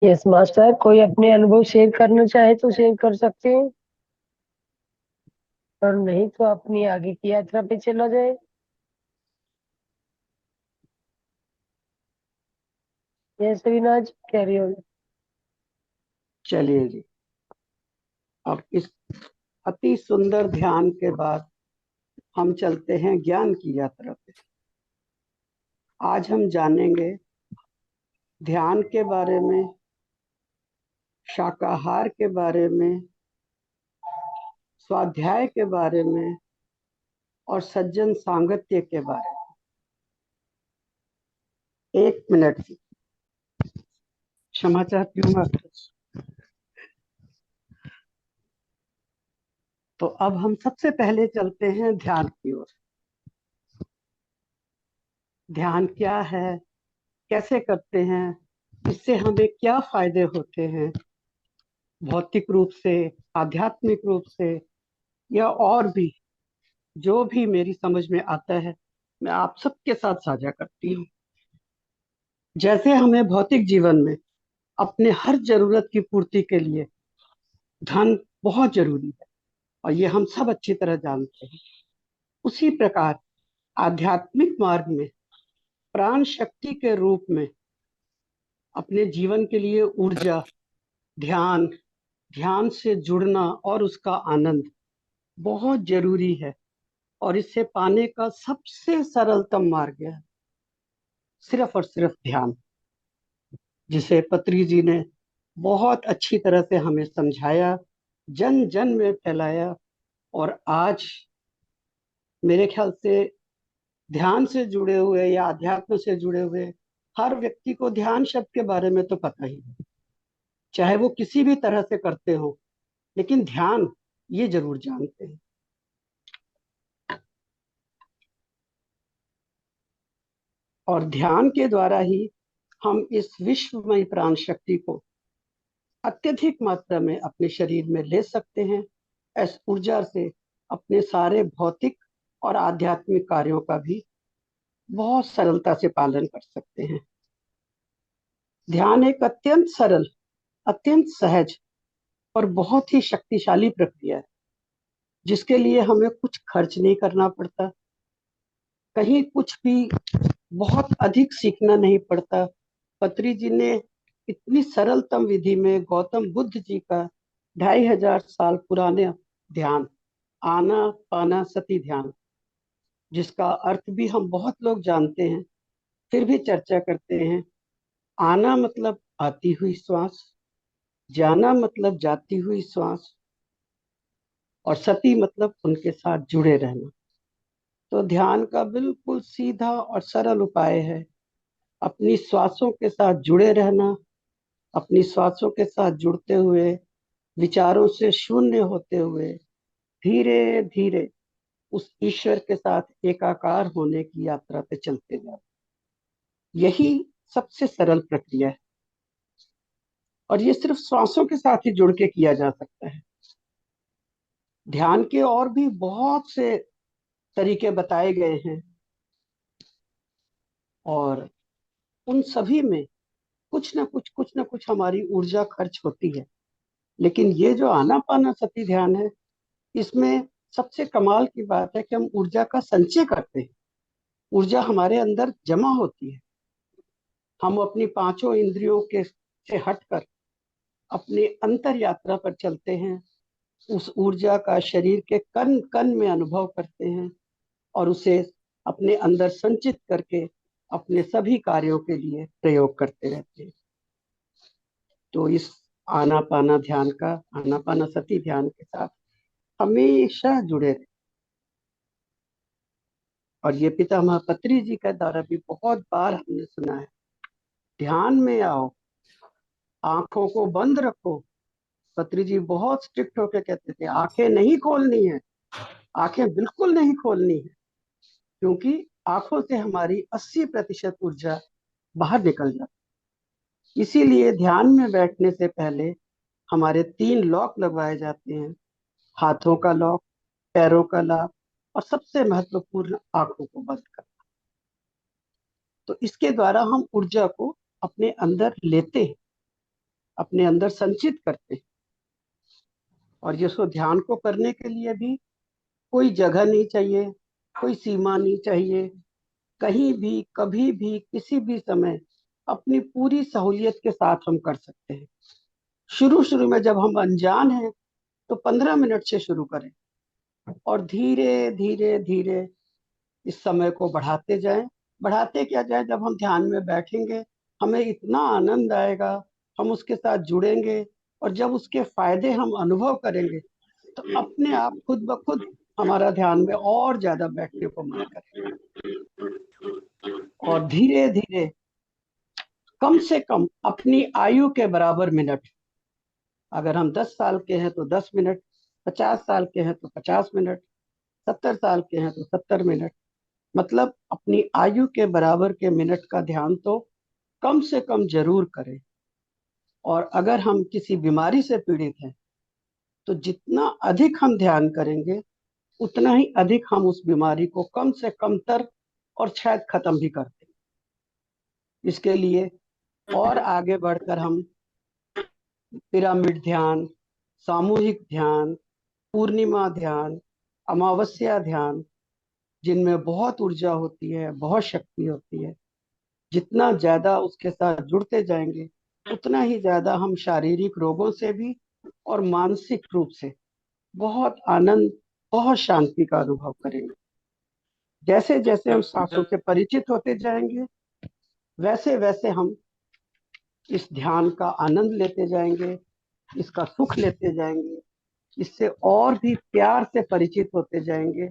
Yes master, कोई अपने अनुभव शेयर करना चाहे तो शेयर कर सकते हो, और नहीं तो अपनी आगे की यात्रा पे चला जाए। Yes Avinash, carry on. चलिए जी। अब इस अति सुंदर ध्यान के बाद हम चलते हैं ज्ञान की यात्रा पे। आज हम जानेंगे ध्यान के बारे में, शाकाहार के बारे में, स्वाध्याय के बारे में और सज्जन सांगत्य के बारे में। एक मिनट की क्षमा चाहती हूँ मास्टर। तो अब हम सबसे पहले चलते हैं ध्यान की ओर। ध्यान क्या है, कैसे करते हैं, इससे हमें क्या फायदे होते हैं, भौतिक रूप से, आध्यात्मिक रूप से, या और भी जो भी मेरी समझ में आता है मैं आप सबके साथ साझा करती हूँ। जैसे हमें भौतिक जीवन में अपने हर जरूरत की पूर्ति के लिए धन बहुत जरूरी है, और ये हम सब अच्छी तरह जानते हैं, उसी प्रकार आध्यात्मिक मार्ग में प्राण शक्ति के रूप में अपने जीवन के लिए ऊर्जा, ध्यान, ध्यान से जुड़ना और उसका आनंद बहुत जरूरी है। और इसे पाने का सबसे सरलतम मार्ग है सिर्फ और सिर्फ ध्यान, जिसे पत्री जी ने बहुत अच्छी तरह से हमें समझाया, जन जन में फैलाया। और आज मेरे ख्याल से ध्यान से जुड़े हुए या अध्यात्म से जुड़े हुए हर व्यक्ति को ध्यान शब्द के बारे में तो पता ही है, चाहे वो किसी भी तरह से करते हो, लेकिन ध्यान ये जरूर जानते हैं। और ध्यान के द्वारा ही हम इस विश्वमय प्राण शक्ति को अत्यधिक मात्रा में अपने शरीर में ले सकते हैं। इस ऊर्जा से अपने सारे भौतिक और आध्यात्मिक कार्यों का भी बहुत सरलता से पालन कर सकते हैं। ध्यान एक अत्यंत सरल, अत्यंत सहज और बहुत ही शक्तिशाली प्रक्रिया है, जिसके लिए हमें कुछ खर्च नहीं करना पड़ता, कहीं कुछ भी बहुत अधिक सीखना नहीं पड़ता। पत्री जी ने इतनी सरलतम विधि में गौतम बुद्ध जी का 2500 साल पुराने ध्यान, आना पाना सती ध्यान, जिसका अर्थ भी हम बहुत लोग जानते हैं, फिर भी चर्चा करते हैं। आना मतलब आती हुई श्वास, जाना मतलब जाती हुई श्वास, और सती मतलब उनके साथ जुड़े रहना। तो ध्यान का बिल्कुल सीधा और सरल उपाय है अपनी श्वासों के साथ जुड़े रहना, अपनी श्वासों के साथ जुड़ते हुए, विचारों से शून्य होते हुए धीरे धीरे उस ईश्वर के साथ एकाकार होने की यात्रा पे चलते जाओ। यही सबसे सरल प्रक्रिया है, और ये सिर्फ श्वासों के साथ ही जुड़ के किया जा सकता है। ध्यान के और भी बहुत से तरीके बताए गए हैं, और उन सभी में कुछ ना कुछ हमारी ऊर्जा खर्च होती है। लेकिन ये जो आनापानासती ध्यान है, इसमें सबसे कमाल की बात है कि हम ऊर्जा का संचय करते हैं, ऊर्जा हमारे अंदर जमा होती है। हम अपनी पांचों इंद्रियों के से हटकर अपनी अंतर यात्रा पर चलते हैं, उस ऊर्जा का शरीर के कण कण में अनुभव करते हैं, और उसे अपने अंदर संचित करके अपने सभी कार्यों के लिए प्रयोग करते रहते हैं। तो इस आनापाना ध्यान का, आनापानासती ध्यान के साथ हमेशा जुड़े रहे। और ये पितामह पत्री जी का द्वारा भी बहुत बार हमने सुना है, ध्यान में आओ, आंखों को बंद रखो। पत्री जी बहुत स्ट्रिक्ट होकर कहते थे आंखें नहीं खोलनी है, आंखें बिल्कुल नहीं खोलनी है, क्योंकि आंखों से हमारी 80% ऊर्जा बाहर निकल जाती। इसीलिए ध्यान में बैठने से पहले हमारे 3 लॉक लगवाए जाते हैं, हाथों का लॉक, पैरों का लॉक, और सबसे महत्वपूर्ण आंखों को बंद करना। तो इसके द्वारा हम ऊर्जा को अपने अंदर लेते हैं, अपने अंदर संचित करते हैं। और ये सो ध्यान को करने के लिए भी कोई जगह नहीं चाहिए, कोई सीमा नहीं चाहिए। कहीं भी, कभी भी, किसी भी समय अपनी पूरी सहूलियत के साथ हम कर सकते हैं। शुरू शुरू में जब हम अनजान हैं तो 15 मिनट से शुरू करें और धीरे धीरे धीरे इस समय को बढ़ाते जाएं। बढ़ाते क्या जाए, जब हम ध्यान में बैठेंगे हमें इतना आनंद आएगा, हम उसके साथ जुड़ेंगे और जब उसके फायदे हम अनुभव करेंगे तो अपने आप खुद ब खुद हमारा ध्यान में और ज्यादा बैठने को मन करेगा। और धीरे धीरे कम से कम अपनी आयु के बराबर मिनट, अगर हम 10 साल के हैं तो 10 मिनट, 50 साल के हैं तो 50 मिनट, 70 साल के हैं तो 70 मिनट, मतलब अपनी आयु के बराबर के मिनट का ध्यान तो कम से कम जरूर करें। और अगर हम किसी बीमारी से पीड़ित हैं तो जितना अधिक हम ध्यान करेंगे उतना ही अधिक हम उस बीमारी को कम से कम तर और शायद खत्म भी कर दें। इसके लिए और आगे बढ़कर हम पिरामिड ध्यान, सामूहिक ध्यान, पूर्णिमा ध्यान, अमावस्या ध्यान, जिनमें बहुत ऊर्जा होती है, बहुत शक्ति होती है, जितना ज्यादा उसके साथ जुड़ते जाएंगे उतना ही ज्यादा हम शारीरिक रोगों से भी और मानसिक रूप से बहुत आनंद, बहुत शांति का अनुभव करेंगे। जैसे जैसे हम सांसों से परिचित होते जाएंगे वैसे वैसे हम इस ध्यान का आनंद लेते जाएंगे, इसका सुख लेते जाएंगे, इससे और भी प्यार से परिचित होते जाएंगे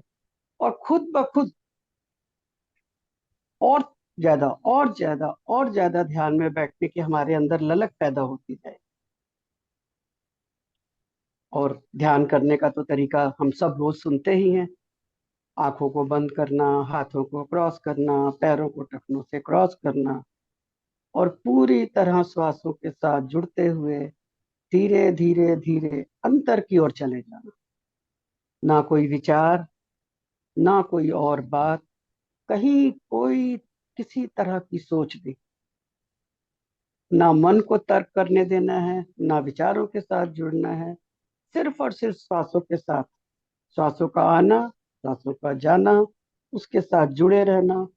और खुद ब खुद और ज्यादा और ज्यादा और ज्यादा ध्यान में बैठने की हमारे अंदर ललक पैदा होती जाए। और ध्यान करने का तो तरीका हम सब रोज सुनते ही हैं। आंखों को बंद करना, हाथों को क्रॉस करना, पैरों को टखनों से क्रॉस करना और पूरी तरह श्वासों के साथ जुड़ते हुए धीरे धीरे धीरे अंतर की ओर चले जाना। ना कोई विचार, ना कोई और बात, कहीं कोई किसी तरह की सोच नहीं। ना मन को तर्क करने देना है, ना विचारों के साथ जुड़ना है। सिर्फ और सिर्फ श्वासों के साथ, श्वासों का आना, श्वासों का जाना, उसके साथ जुड़े रहना।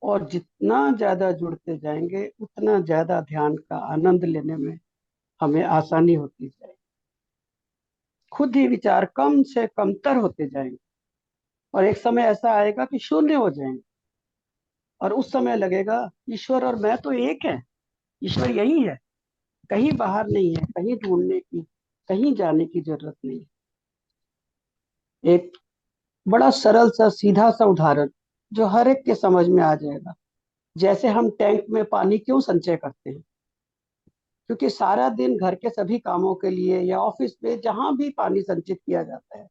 और जितना ज्यादा जुड़ते जाएंगे उतना ज्यादा ध्यान का आनंद लेने में हमें आसानी होती जाएगी। खुद ही विचार कम से कमतर होते जाएंगे और एक समय ऐसा आएगा कि शून्य हो जाएंगे और उस समय लगेगा ईश्वर और मैं तो एक है, ईश्वर यही है, कहीं बाहर नहीं है, कहीं ढूंढने की, कहीं जाने की जरूरत नहीं है। एक बड़ा सरल सा सीधा सा उदाहरण जो हर एक के समझ में आ जाएगा। जैसे हम टैंक में पानी क्यों संचय करते हैं? क्योंकि सारा दिन घर के सभी कामों के लिए या ऑफिस में जहां भी पानी संचित किया जाता है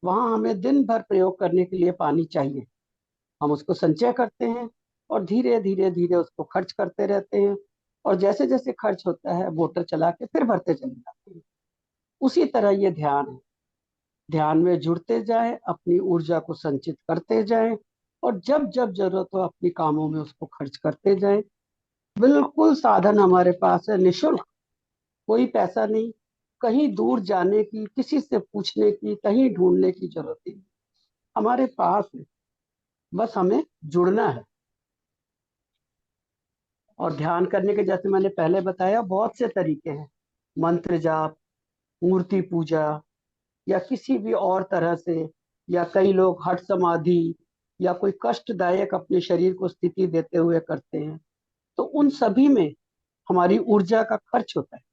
वहां हमें दिन भर प्रयोग करने के लिए पानी चाहिए। हम उसको संचय करते हैं और धीरे धीरे धीरे उसको खर्च करते रहते हैं और जैसे जैसे खर्च होता है मोटर चला के फिर भरते चले जाते हैं। उसी तरह ये ध्यान है। ध्यान में जुड़ते जाएं, अपनी ऊर्जा को संचित करते जाएं और जब जब जरूरत हो अपनी कामों में उसको खर्च करते जाएं। बिल्कुल साधन हमारे पास है, निशुल्क, कोई पैसा नहीं, कहीं दूर जाने की, किसी से पूछने की, कहीं ढूंढने की जरूरत नहीं, हमारे पास है। बस हमें जुड़ना है। और ध्यान करने के जैसे मैंने पहले बताया बहुत से तरीके हैं। मंत्र जाप, मूर्ति पूजा या किसी भी और तरह से, या कई लोग हठ समाधि या कोई कष्टदायक अपने शरीर को स्थिति देते हुए करते हैं। तो उन सभी में हमारी ऊर्जा का खर्च होता है।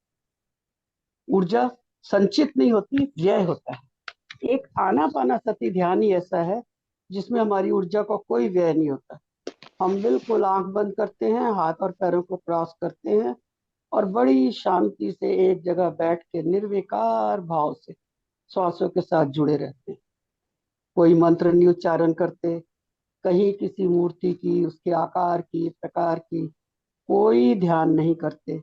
ऊर्जा संचित नहीं होती, व्यय होता है। एक आनापानासति ध्यान ही ऐसा है जिसमें हमारी ऊर्जा का कोई व्यय नहीं होता। हम बिल्कुल आंख बंद करते हैं, हाथ और पैरों को क्रॉस करते हैं और बड़ी शांति से एक जगह बैठ के निर्विकार भाव से श्वासों के साथ जुड़े रहते हैं। कोई मंत्र नहीं उच्चारण करते, कहीं किसी मूर्ति की, उसके आकार की, प्रकार की कोई ध्यान नहीं करते।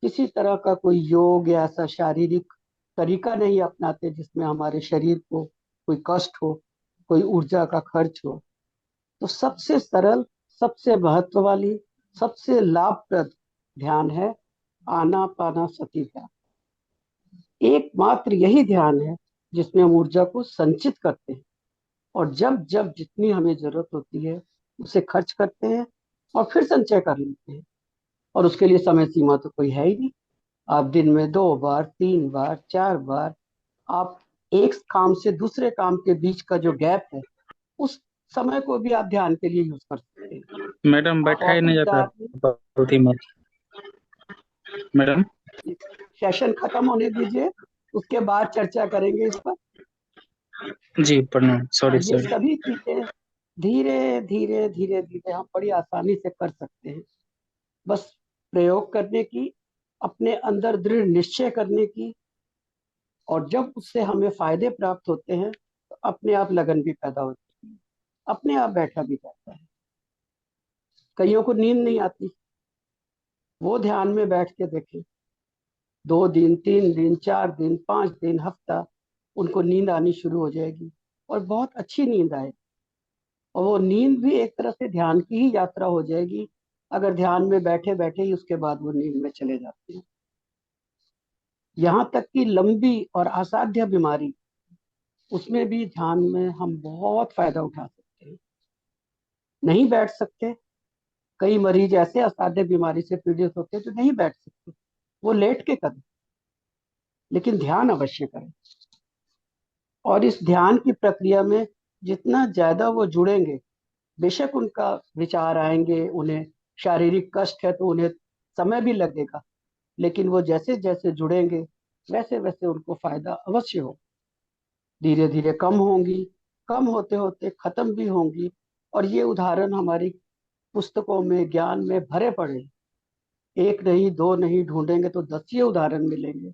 किसी तरह का कोई योग या ऐसा शारीरिक तरीका नहीं अपनाते जिसमें हमारे शरीर को कोई कष्ट हो, कोई ऊर्जा का खर्च हो। तो सबसे सरल, सबसे महत्व वाली, सबसे लाभप्रद ध्यान है आनापानसति ध्यान। एकमात्र यही ध्यान है जिसमें हम ऊर्जा को संचित करते हैं और जब जब जितनी हमें जरूरत होती है उसे खर्च करते हैं और फिर संचय कर लेते हैं। और उसके लिए समय सीमा तो कोई है ही नहीं। आप दिन में 2 बार, 3 बार, 4 बार, आप एक काम से दूसरे काम के बीच का जो गैप है उस समय को भी आप ध्यान के लिए यूज कर सकते हैं। मैडम आप बैठा ही नहीं ऑफिस जाता जा है रहे हैं, बहुत ही मत। मैडम सेशन खत्म होने दीजिए, उसके बाद चर्चा करेंगे इस पर। जी प्रणाम, और सॉरी ये सर। सभी चीजें धीरे धीरे धीरे धीरे हम बड़ी आसानी से कर सकते हैं। बस प्रयोग करने की, अपने अंदर दृढ़ निश्चय करने की, और जब उससे हमें फायदे प्राप्त होते हैं तो अपने आप लगन भी पैदा होती है, अपने आप बैठा भी जाता है। कईयों को नींद नहीं आती, वो ध्यान में बैठ के देखें, 2 दिन, 3 दिन, 4 दिन, 5 दिन, हफ्ता, उनको नींद आनी शुरू हो जाएगी और बहुत अच्छी नींद आएगी। और वो नींद भी एक तरह से ध्यान की ही यात्रा हो जाएगी, अगर ध्यान में बैठे बैठे ही उसके बाद वो नींद में चले जाते हैं। यहाँ तक कि लंबी और असाध्य बीमारी, उसमें भी ध्यान में हम बहुत फायदा उठा सकते हैं। नहीं बैठ सकते, कई मरीज ऐसे असाध्य बीमारी से पीड़ित होते हैं जो नहीं बैठ सकते, वो लेट के करें, लेकिन ध्यान अवश्य करें। और इस ध्यान की प्रक्रिया में जितना ज्यादा वो जुड़ेंगे, बेशक उनका विचार आएंगे, उन्हें शारीरिक कष्ट है तो उन्हें समय भी लगेगा, लेकिन वो जैसे जैसे जुड़ेंगे वैसे वैसे उनको फायदा अवश्य हो। धीरे धीरे कम होंगी, कम होते होते खत्म भी होंगी। और ये उदाहरण हमारी पुस्तकों में, ज्ञान में भरे पड़े हैं। एक नहीं, दो नहीं, ढूंढेंगे तो 10 ये उदाहरण मिलेंगे।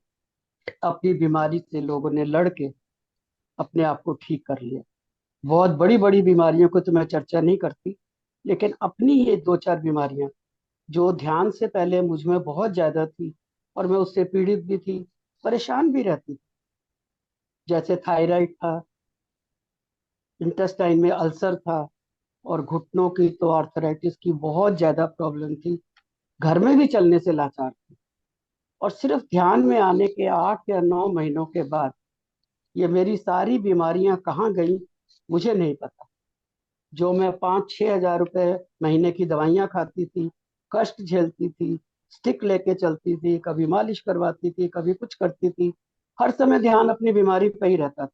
अपनी बीमारी से लोगों ने लड़ के अपने आप को ठीक कर लिया। बहुत बड़ी बड़ी बीमारियों को तो मैं चर्चा नहीं करती, लेकिन अपनी ये 2-4 बीमारियां जो ध्यान से पहले मुझ में बहुत ज्यादा थी और मैं उससे पीड़ित भी थी, परेशान भी रहती थी, जैसे थायराइड था, इंटेस्टाइन में अल्सर था, और घुटनों की तो आर्थराइटिस की बहुत ज्यादा प्रॉब्लम थी, घर में भी चलने से लाचार थी। और सिर्फ ध्यान में आने के 8 या 9 महीनों के बाद ये मेरी सारी बीमारियां कहाँ गई मुझे नहीं पता। जो मैं 5-6 हज़ार रुपए महीने की दवाइयां खाती थी, कष्ट झेलती थी, स्टिक लेके चलती थी, कभी मालिश करवाती थी, कभी कुछ करती थी, हर समय ध्यान अपनी बीमारी पे ही रहता था।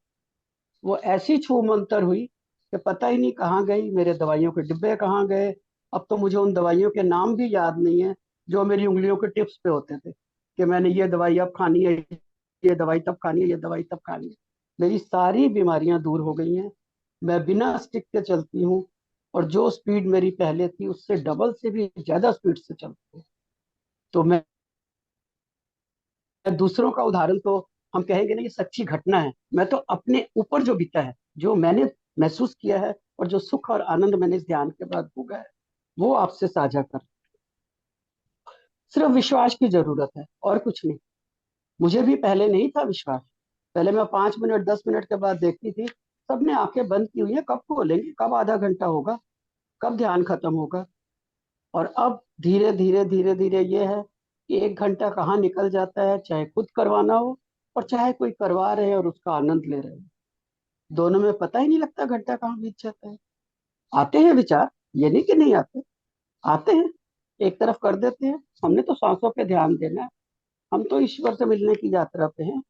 वो ऐसी छू मंतर हुई कि पता ही नहीं कहाँ गई, मेरे दवाइयों के डिब्बे कहाँ गए। अब तो मुझे उन दवाइयों के नाम भी याद नहीं है जो मेरी उंगलियों के टिप्स पे होते थे, कि मैंने ये दवाई अब खानी है, ये दवाई तब खानी है, ये दवाई तब खानी है। मेरी सारी बीमारियां दूर हो गई हैं। मैं बिना स्टिक के चलती हूँ, और जो स्पीड मेरी पहले थी उससे डबल से भी ज्यादा स्पीड से चलती हूँ। तो मैं दूसरों का उदाहरण तो हम कहेंगे ना, ये सच्ची घटना है। मैं तो अपने ऊपर जो बीता है, जो मैंने महसूस किया है, और जो सुख और आनंद मैंने इस ध्यान के बाद भोगा है, वो आपसे साझा कर। सिर्फ विश्वास की जरूरत है और कुछ नहीं। मुझे भी पहले नहीं था विश्वास। पहले मैं 5 मिनट 10 मिनट के बाद देखती थी सबने आंखें बंद की हुई है, कब खोलेंगे, कब आधा घंटा होगा, कब ध्यान खत्म होगा। और अब धीरे धीरे धीरे धीरे ये है कि 1 घंटा कहाँ निकल जाता है, चाहे खुद करवाना हो और चाहे कोई करवा रहे और उसका आनंद ले रहे हो। दोनों में पता ही नहीं लगता घंटा कहाँ बीत जाता है। आते हैं विचार, ये नहीं कि नहीं आते, आते हैं, एक तरफ कर देते हैं। हमने तो सांसों पे ध्यान देना है, हम तो ईश्वर से मिलने की यात्रा पे हैं,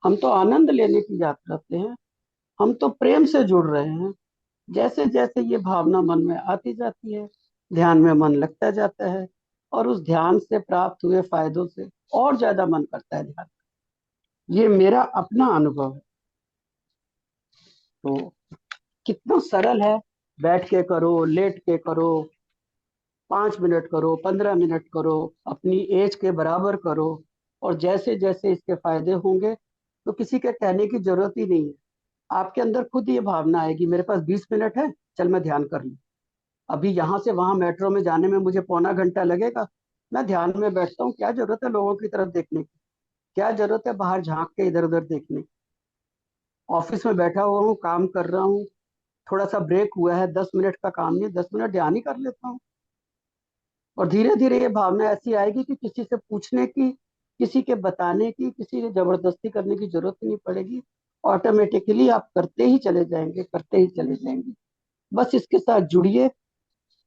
हम तो आनंद लेने की यात्रा पे हैं, हम तो प्रेम से जुड़ रहे हैं। जैसे जैसे ये भावना मन में आती जाती है, ध्यान में मन लगता जाता है, और उस ध्यान से प्राप्त हुए फायदों से और ज्यादा मन करता है ध्यान। ये मेरा अपना अनुभव है। तो कितना सरल है, बैठ के करो, लेट के करो, 5 मिनट करो, 15 मिनट करो, अपनी एज के बराबर करो, और जैसे जैसे इसके फायदे होंगे तो किसी के कहने की जरूरत ही नहीं है। आपके अंदर खुद ये भावना आएगी, मेरे पास 20 मिनट है, चल मैं ध्यान कर लूं। अभी यहाँ से वहां मेट्रो में जाने में मुझे पौना घंटा लगेगा, मैं ध्यान में बैठता हूँ। क्या जरूरत है लोगों की तरफ देखने की, क्या जरूरत है बाहर झांक के इधर उधर देखने की। ऑफिस में बैठा हुआ हूँ, काम कर रहा हूँ, थोड़ा सा ब्रेक हुआ है, 10 मिनट का काम नहीं, 10 मिनट ध्यान ही कर लेता हूँ। और धीरे धीरे ये भावना ऐसी आएगी कि किसी से पूछने की, किसी के बताने की, किसी के जबरदस्ती करने की जरूरत ही नहीं पड़ेगी। ऑटोमेटिकली आप करते ही चले जाएंगे, करते ही चले जाएंगे। बस इसके साथ जुड़िए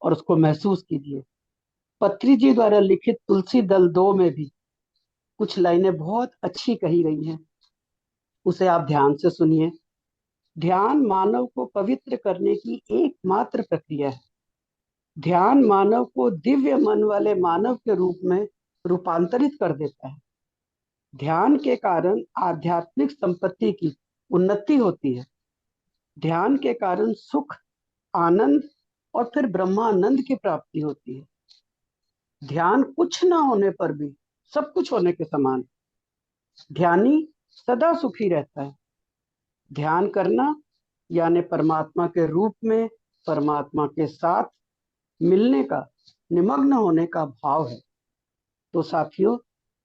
और उसको महसूस कीजिए। पत्री जी द्वारा लिखित तुलसी दल 2 में भी कुछ लाइनें बहुत अच्छी कही गई हैं, उसे आप ध्यान से सुनिए। ध्यान मानव को पवित्र करने की एकमात्र प्रक्रिया है। ध्यान मानव को दिव्य मन वाले मानव के रूप में रूपांतरित कर देता है। ध्यान के कारण आध्यात्मिक संपत्ति की उन्नति होती है। ध्यान के कारण सुख, आनंद और फिर ब्रह्मानंद की प्राप्ति होती है। ध्यान कुछ ना होने पर भी सब कुछ होने के समान। ध्यानी सदा सुखी रहता है। ध्यान करना यानी परमात्मा के रूप में परमात्मा के साथ मिलने का, निमग्न होने का भाव है। तो साथियों,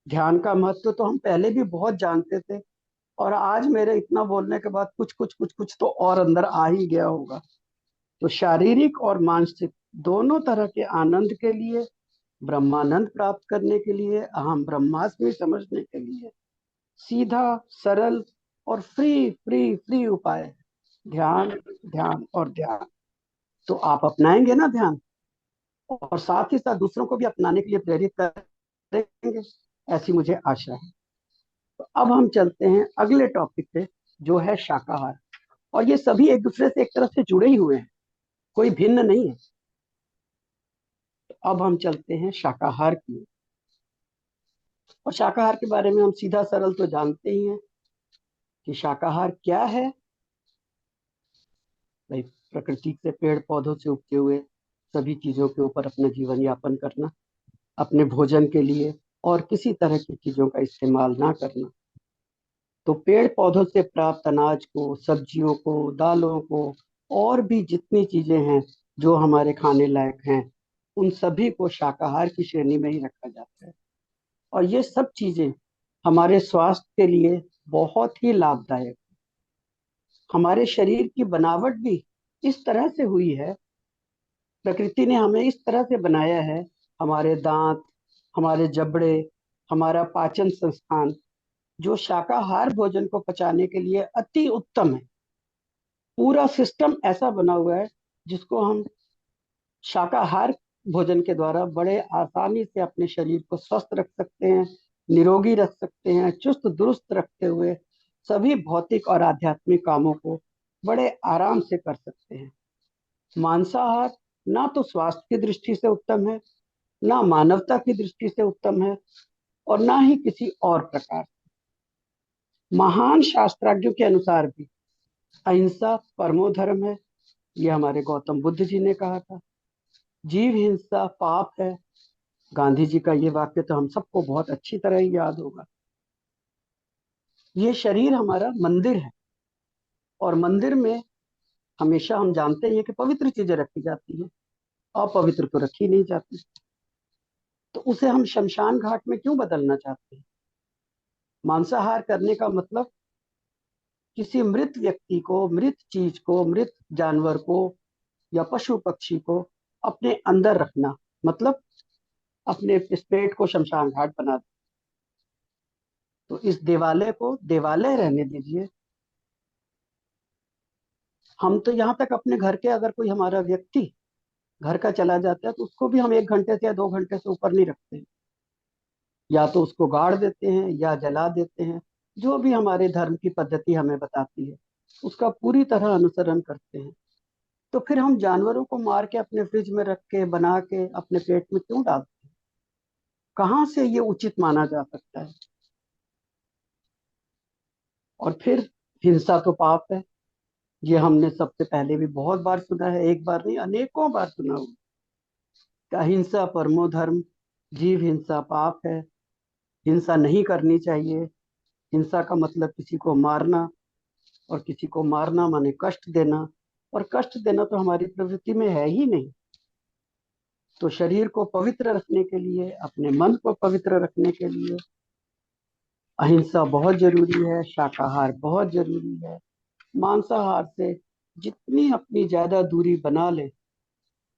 ध्यान का महत्व तो हम पहले भी बहुत जानते थे, और आज मेरे इतना बोलने के बाद कुछ तो और अंदर आ ही गया होगा। तो शारीरिक और मानसिक दोनों तरह के आनंद के लिए, ब्रह्मानंद प्राप्त करने के लिए, अहम ब्रह्मास्मि समझने के लिए सीधा, सरल और फ्री फ्री फ्री उपाय है ध्यान, ध्यान और ध्यान। तो आप अपनाएंगे ना ध्यान, और साथ ही साथ दूसरों को भी अपनाने के लिए प्रेरित करेंगे, ऐसी मुझे आशा है। तो अब हम चलते हैं अगले टॉपिक पे, जो है शाकाहार। और ये सभी एक दूसरे से एक तरह से जुड़े ही हुए हैं, कोई भिन्न नहीं है। तो अब हम चलते हैं शाकाहार की। और शाकाहार के बारे में हम सीधा सरल तो जानते ही हैं कि शाकाहार क्या है। भाई, प्रकृति से, पेड़ पौधों से उगते हुए सभी चीजों के ऊपर अपना जीवन यापन करना, अपने भोजन के लिए और किसी तरह की चीजों का इस्तेमाल ना करना। तो पेड़ पौधों से प्राप्त अनाज को, सब्जियों को, दालों को और भी जितनी चीजें हैं जो हमारे खाने लायक हैं, उन सभी को शाकाहार की श्रेणी में ही रखा जाता है। और ये सब चीजें हमारे स्वास्थ्य के लिए बहुत ही लाभदायक। हमारे शरीर की बनावट भी इस तरह से हुई है, प्रकृति ने हमें इस तरह से बनाया है, हमारे दांत, हमारे जबड़े, हमारा पाचन संस्थान, जो शाकाहार भोजन को पचाने के लिए अति उत्तम है। पूरा सिस्टम ऐसा बना हुआ है जिसको हम शाकाहार भोजन के द्वारा बड़े आसानी से अपने शरीर को स्वस्थ रख सकते हैं, निरोगी रख सकते हैं, चुस्त दुरुस्त रखते हुए सभी भौतिक और आध्यात्मिक कामों को बड़े आराम से कर सकते हैं। मांसाहार ना तो स्वास्थ्य की दृष्टि से उत्तम है, ना मानवता की दृष्टि से उत्तम है, और ना ही किसी और प्रकार। महान शास्त्राज्ञों के अनुसार भी अहिंसा परमो धर्म है, ये हमारे गौतम बुद्ध जी ने कहा था। जीव हिंसा पाप है, गांधी जी का ये वाक्य तो हम सबको बहुत अच्छी तरह ही याद होगा। ये शरीर हमारा मंदिर है, और मंदिर में हमेशा हम जानते हैं कि पवित्र चीजें रखी जाती हैं, अपवित्र तो रखी नहीं जाती। तो उसे हम शमशान घाट में क्यों बदलना चाहते हैं? मांसाहार करने का मतलब किसी मृत व्यक्ति को, मृत चीज को, मृत जानवर को या पशु पक्षी को अपने अंदर रखना, मतलब अपने इस पेट को शमशान घाट बना दे। तो इस देवालय को देवालय रहने दीजिए। हम तो यहाँ तक अपने घर के, अगर कोई हमारा व्यक्ति घर का चला जाता है तो उसको भी हम 1 घंटे से या 2 घंटे से ऊपर नहीं रखते हैं। या तो उसको गाड़ देते हैं या जला देते हैं, जो भी हमारे धर्म की पद्धति हमें बताती है उसका पूरी तरह अनुसरण करते हैं। तो फिर हम जानवरों को मार के अपने फ्रिज में रख के, बना के अपने पेट में क्यों डालते हैं? कहाँ से ये उचित माना जा सकता है? और फिर हिंसा तो पाप है, ये हमने सबसे पहले भी बहुत बार सुना है, एक बार नहीं अनेकों बार सुना हुआ। अहिंसा परमो धर्म, जीव हिंसा पाप है, हिंसा नहीं करनी चाहिए। हिंसा का मतलब किसी को मारना, और किसी को मारना माने कष्ट देना, और कष्ट देना तो हमारी प्रवृत्ति में है ही नहीं। तो शरीर को पवित्र रखने के लिए, अपने मन को पवित्र रखने के लिए अहिंसा बहुत जरूरी है, शाकाहार बहुत जरूरी है। मांसाहार से जितनी अपनी ज्यादा दूरी बना ले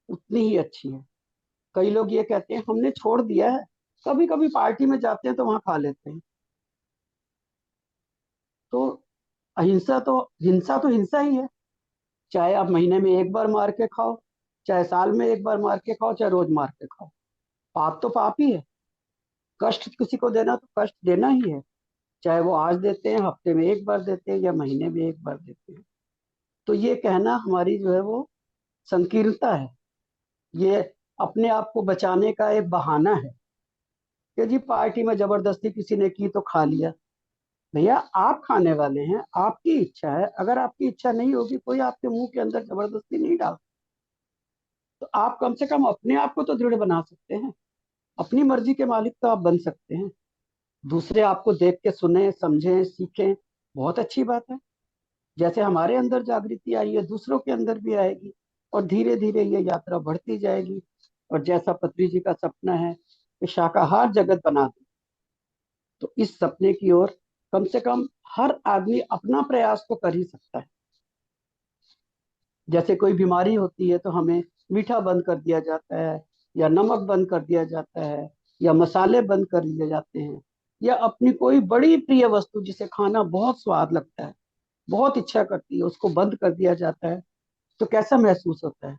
उतनी ही अच्छी है। कई लोग ये कहते हैं हमने छोड़ दिया है, कभी कभी पार्टी में जाते हैं तो वहां खा लेते हैं। तो हिंसा तो हिंसा ही है। चाहे आप महीने में एक बार मार के खाओ, चाहे साल में एक बार मार के खाओ, चाहे रोज मार के खाओ, पाप तो पाप ही है। कष्ट किसी को देना तो कष्ट देना ही है, चाहे वो आज देते हैं, हफ्ते में एक बार देते हैं, या महीने में एक बार देते हैं। तो ये कहना हमारी जो है वो संकीर्णता है। ये अपने आप को बचाने का एक बहाना है कि जी पार्टी में जबरदस्ती किसी ने की तो खा लिया। भैया आप खाने वाले हैं, आपकी इच्छा है, अगर आपकी इच्छा नहीं होगी कोई आपके मुंह के अंदर जबरदस्ती नहीं डाल। तो आप कम से कम अपने आप को तो दृढ़ बना सकते हैं, अपनी मर्जी के मालिक तो आप बन सकते हैं। दूसरे आपको देख के सुने, समझें, सीखें, बहुत अच्छी बात है। जैसे हमारे अंदर जागृति आई है, दूसरों के अंदर भी आएगी, और धीरे धीरे ये यात्रा बढ़ती जाएगी। और जैसा पत्री जी का सपना है कि शाकाहार जगत बना दे, तो इस सपने की ओर कम से कम हर आदमी अपना प्रयास तो कर ही सकता है। जैसे कोई बीमारी होती है तो हमें मीठा बंद कर दिया जाता है, या नमक बंद कर दिया जाता है, या मसाले बंद कर दिए जाते हैं, या अपनी कोई बड़ी प्रिय वस्तु जिसे खाना बहुत स्वाद लगता है, बहुत इच्छा करती है, उसको बंद कर दिया जाता है, तो कैसा महसूस होता है।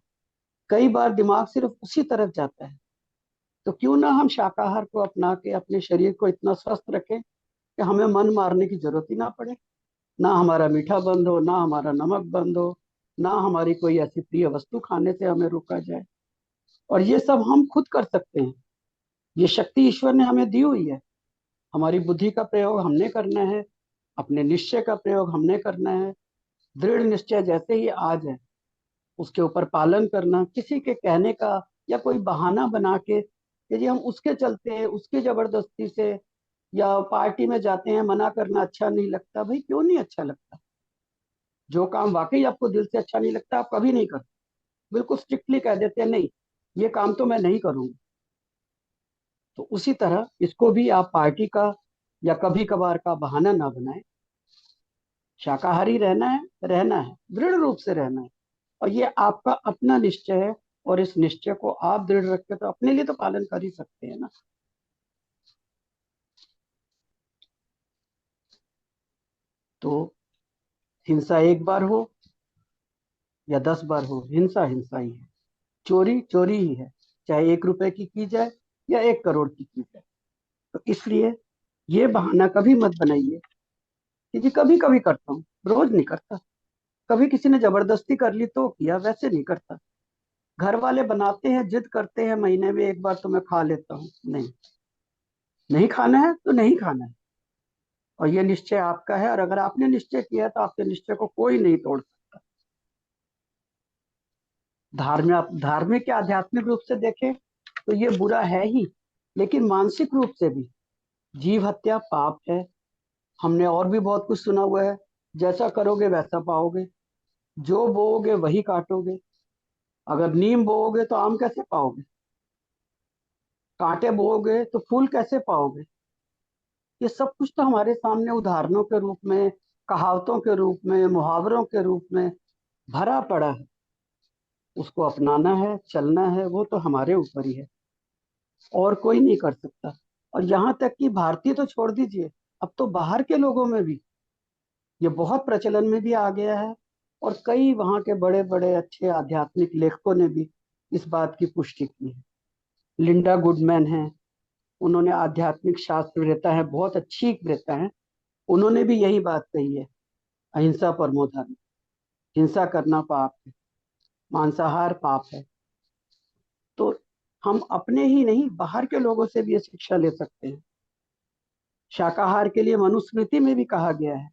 कई बार दिमाग सिर्फ उसी तरफ जाता है। तो क्यों ना हम शाकाहार को अपना के अपने शरीर को इतना स्वस्थ रखें कि हमें मन मारने की जरूरत ही ना पड़े, ना हमारा मीठा बंद हो, ना हमारा नमक बंद हो, ना हमारी कोई ऐसी प्रिय वस्तु खाने से हमें रोका जाए। और ये सब हम खुद कर सकते हैं। ये शक्ति ईश्वर ने हमें दी हुई है। हमारी बुद्धि का प्रयोग हमने करना है, अपने निश्चय का प्रयोग हमने करना है। दृढ़ निश्चय जैसे ही आ जाए, उसके ऊपर पालन करना, किसी के कहने का या कोई बहाना बना के कि जी हम उसके चलते हैं, उसकी जबरदस्ती से, या पार्टी में जाते हैं, मना करना अच्छा नहीं लगता। भाई क्यों नहीं अच्छा लगता? जो काम वाकई आपको दिल से अच्छा नहीं लगता आप कभी नहीं करते, बिल्कुल स्ट्रिक्टली कह देते हैं नहीं, ये काम तो मैं नहीं करूंगा। तो उसी तरह इसको भी आप पार्टी का या कभी कभार का बहाना ना बनाएं। शाकाहारी रहना है, रहना है, दृढ़ रूप से रहना है, और ये आपका अपना निश्चय है। और इस निश्चय को आप दृढ़ रख के तो अपने लिए तो पालन कर ही सकते हैं ना। तो हिंसा एक बार हो या 10 बार हो, हिंसा हिंसा ही है। चोरी चोरी ही है, चाहे 1 रुपए की जाए या 1 करोड़ की जाए। तो इसलिए ये बहाना कभी मत बनाइए कि जी कभी कभी करता हूँ, रोज नहीं करता। कभी किसी ने जबरदस्ती कर ली तो किया, वैसे नहीं करता। घर वाले बनाते हैं, जिद करते हैं, महीने में एक बार तो मैं खा लेता हूँ, नहीं, नहीं खाना है तो नहीं खाना है। और ये निश्चय आपका है, और अगर आपने निश्चय किया है तो आपके निश्चय को कोई नहीं तोड़ सकता। धार्मिक या आध्यात्मिक रूप से देखें तो ये बुरा है ही, लेकिन मानसिक रूप से भी जीव हत्या पाप है। हमने और भी बहुत कुछ सुना हुआ है, जैसा करोगे वैसा पाओगे, जो बोओगे वही काटोगे। अगर नीम बोओगे तो आम कैसे पाओगे? कांटे बोओगे तो फूल कैसे पाओगे? ये सब कुछ तो हमारे सामने उदाहरणों के रूप में, कहावतों के रूप में, मुहावरों के रूप में भरा पड़ा है। उसको अपनाना है, चलना है, वो तो हमारे ऊपर ही है, और कोई नहीं कर सकता। और यहाँ तक कि भारतीय तो छोड़ दीजिए, अब तो बाहर के लोगों में भी ये बहुत प्रचलन में भी आ गया है। और कई वहाँ के बड़े बड़े अच्छे आध्यात्मिक लेखकों ने भी इस बात की पुष्टि की है। लिंडा गुडमैन है, उन्होंने आध्यात्मिक शास्त्र वेता है, बहुत अच्छी वेता है, उन्होंने भी यही बात कही है, अहिंसा परमो धर्म। हिंसा करना पाप है, मांसाहार पाप है। तो हम अपने ही नहीं, बाहर के लोगों से भी ये शिक्षा ले सकते हैं। शाकाहार के लिए मनुस्मृति में भी कहा गया है,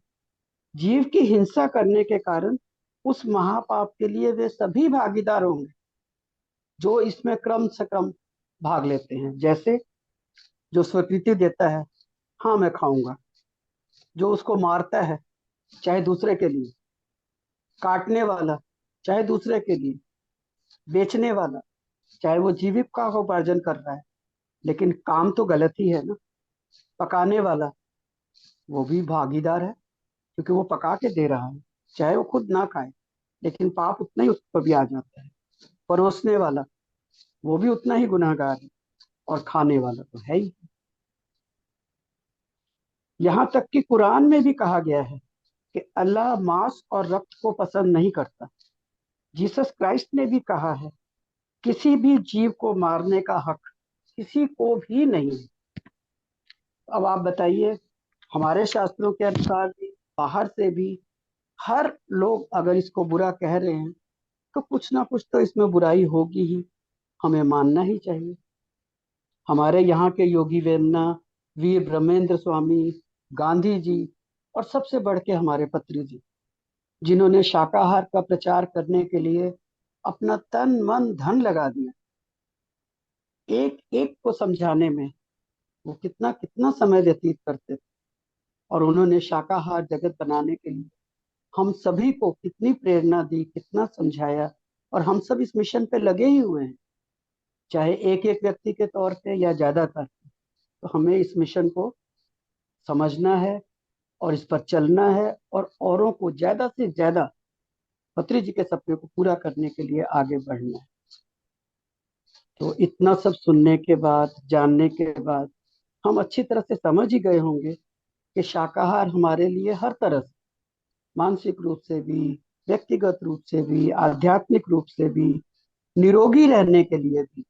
जीव की हिंसा करने के कारण उस महापाप के लिए वे सभी भागीदार होंगे जो इसमें क्रम से क्रम भाग लेते हैं। जैसे जो स्वीकृति देता है, हाँ मैं खाऊंगा, जो उसको मारता है चाहे दूसरे के लिए, काटने वाला चाहे दूसरे के लिए, बेचने वाला चाहे वो जीविका का उपार्जन कर रहा है, लेकिन काम तो गलत ही है ना। पकाने वाला वो भी भागीदार है, क्योंकि वो पका के दे रहा है, चाहे वो खुद ना खाए, लेकिन पाप उतना ही उस पर भी आ जाता है। परोसने वाला वो भी उतना ही गुनाहगार है, और खाने वाला तो है ही। यहाँ तक कि कुरान में भी कहा गया है कि अल्लाह मांस और रक्त को पसंद नहीं करता। जीसस क्राइस्ट ने भी कहा है, किसी भी जीव को मारने का हक किसी को भी नहीं है। अब आप बताइए, हमारे शास्त्रों के अनुसार भी, बाहर से भी, हर लोग अगर इसको बुरा कह रहे हैं तो कुछ ना कुछ तो इसमें बुराई होगी ही, हमें मानना ही चाहिए। हमारे यहाँ के योगी वेमना, वीर ब्रह्मेंद्र स्वामी, गांधी जी, और सबसे बढ़ के हमारे पत्री जी, जिन्होंने शाकाहार का प्रचार करने के लिए अपना तन मन धन लगा दिया, एक एक को समझाने में वो कितना कितना समय व्यतीत करते थे। और उन्होंने शाकाहार जगत बनाने के लिए हम सभी को कितनी प्रेरणा दी, कितना समझाया, और हम सब इस मिशन पे लगे ही हुए हैं, चाहे एक एक व्यक्ति के तौर पे या ज्यादातर। तो हमें इस मिशन को समझना है और इस पर चलना है, और औरों को ज्यादा से ज्यादा पत्री जी के सपने को पूरा करने के लिए आगे बढ़ना है। तो इतना सब सुनने के बाद, जानने के बाद, हम अच्छी तरह से समझ ही गए होंगे कि शाकाहार हमारे लिए हर तरह से, मानसिक रूप से भी, व्यक्तिगत रूप से भी, आध्यात्मिक रूप से भी, निरोगी रहने के लिए भी,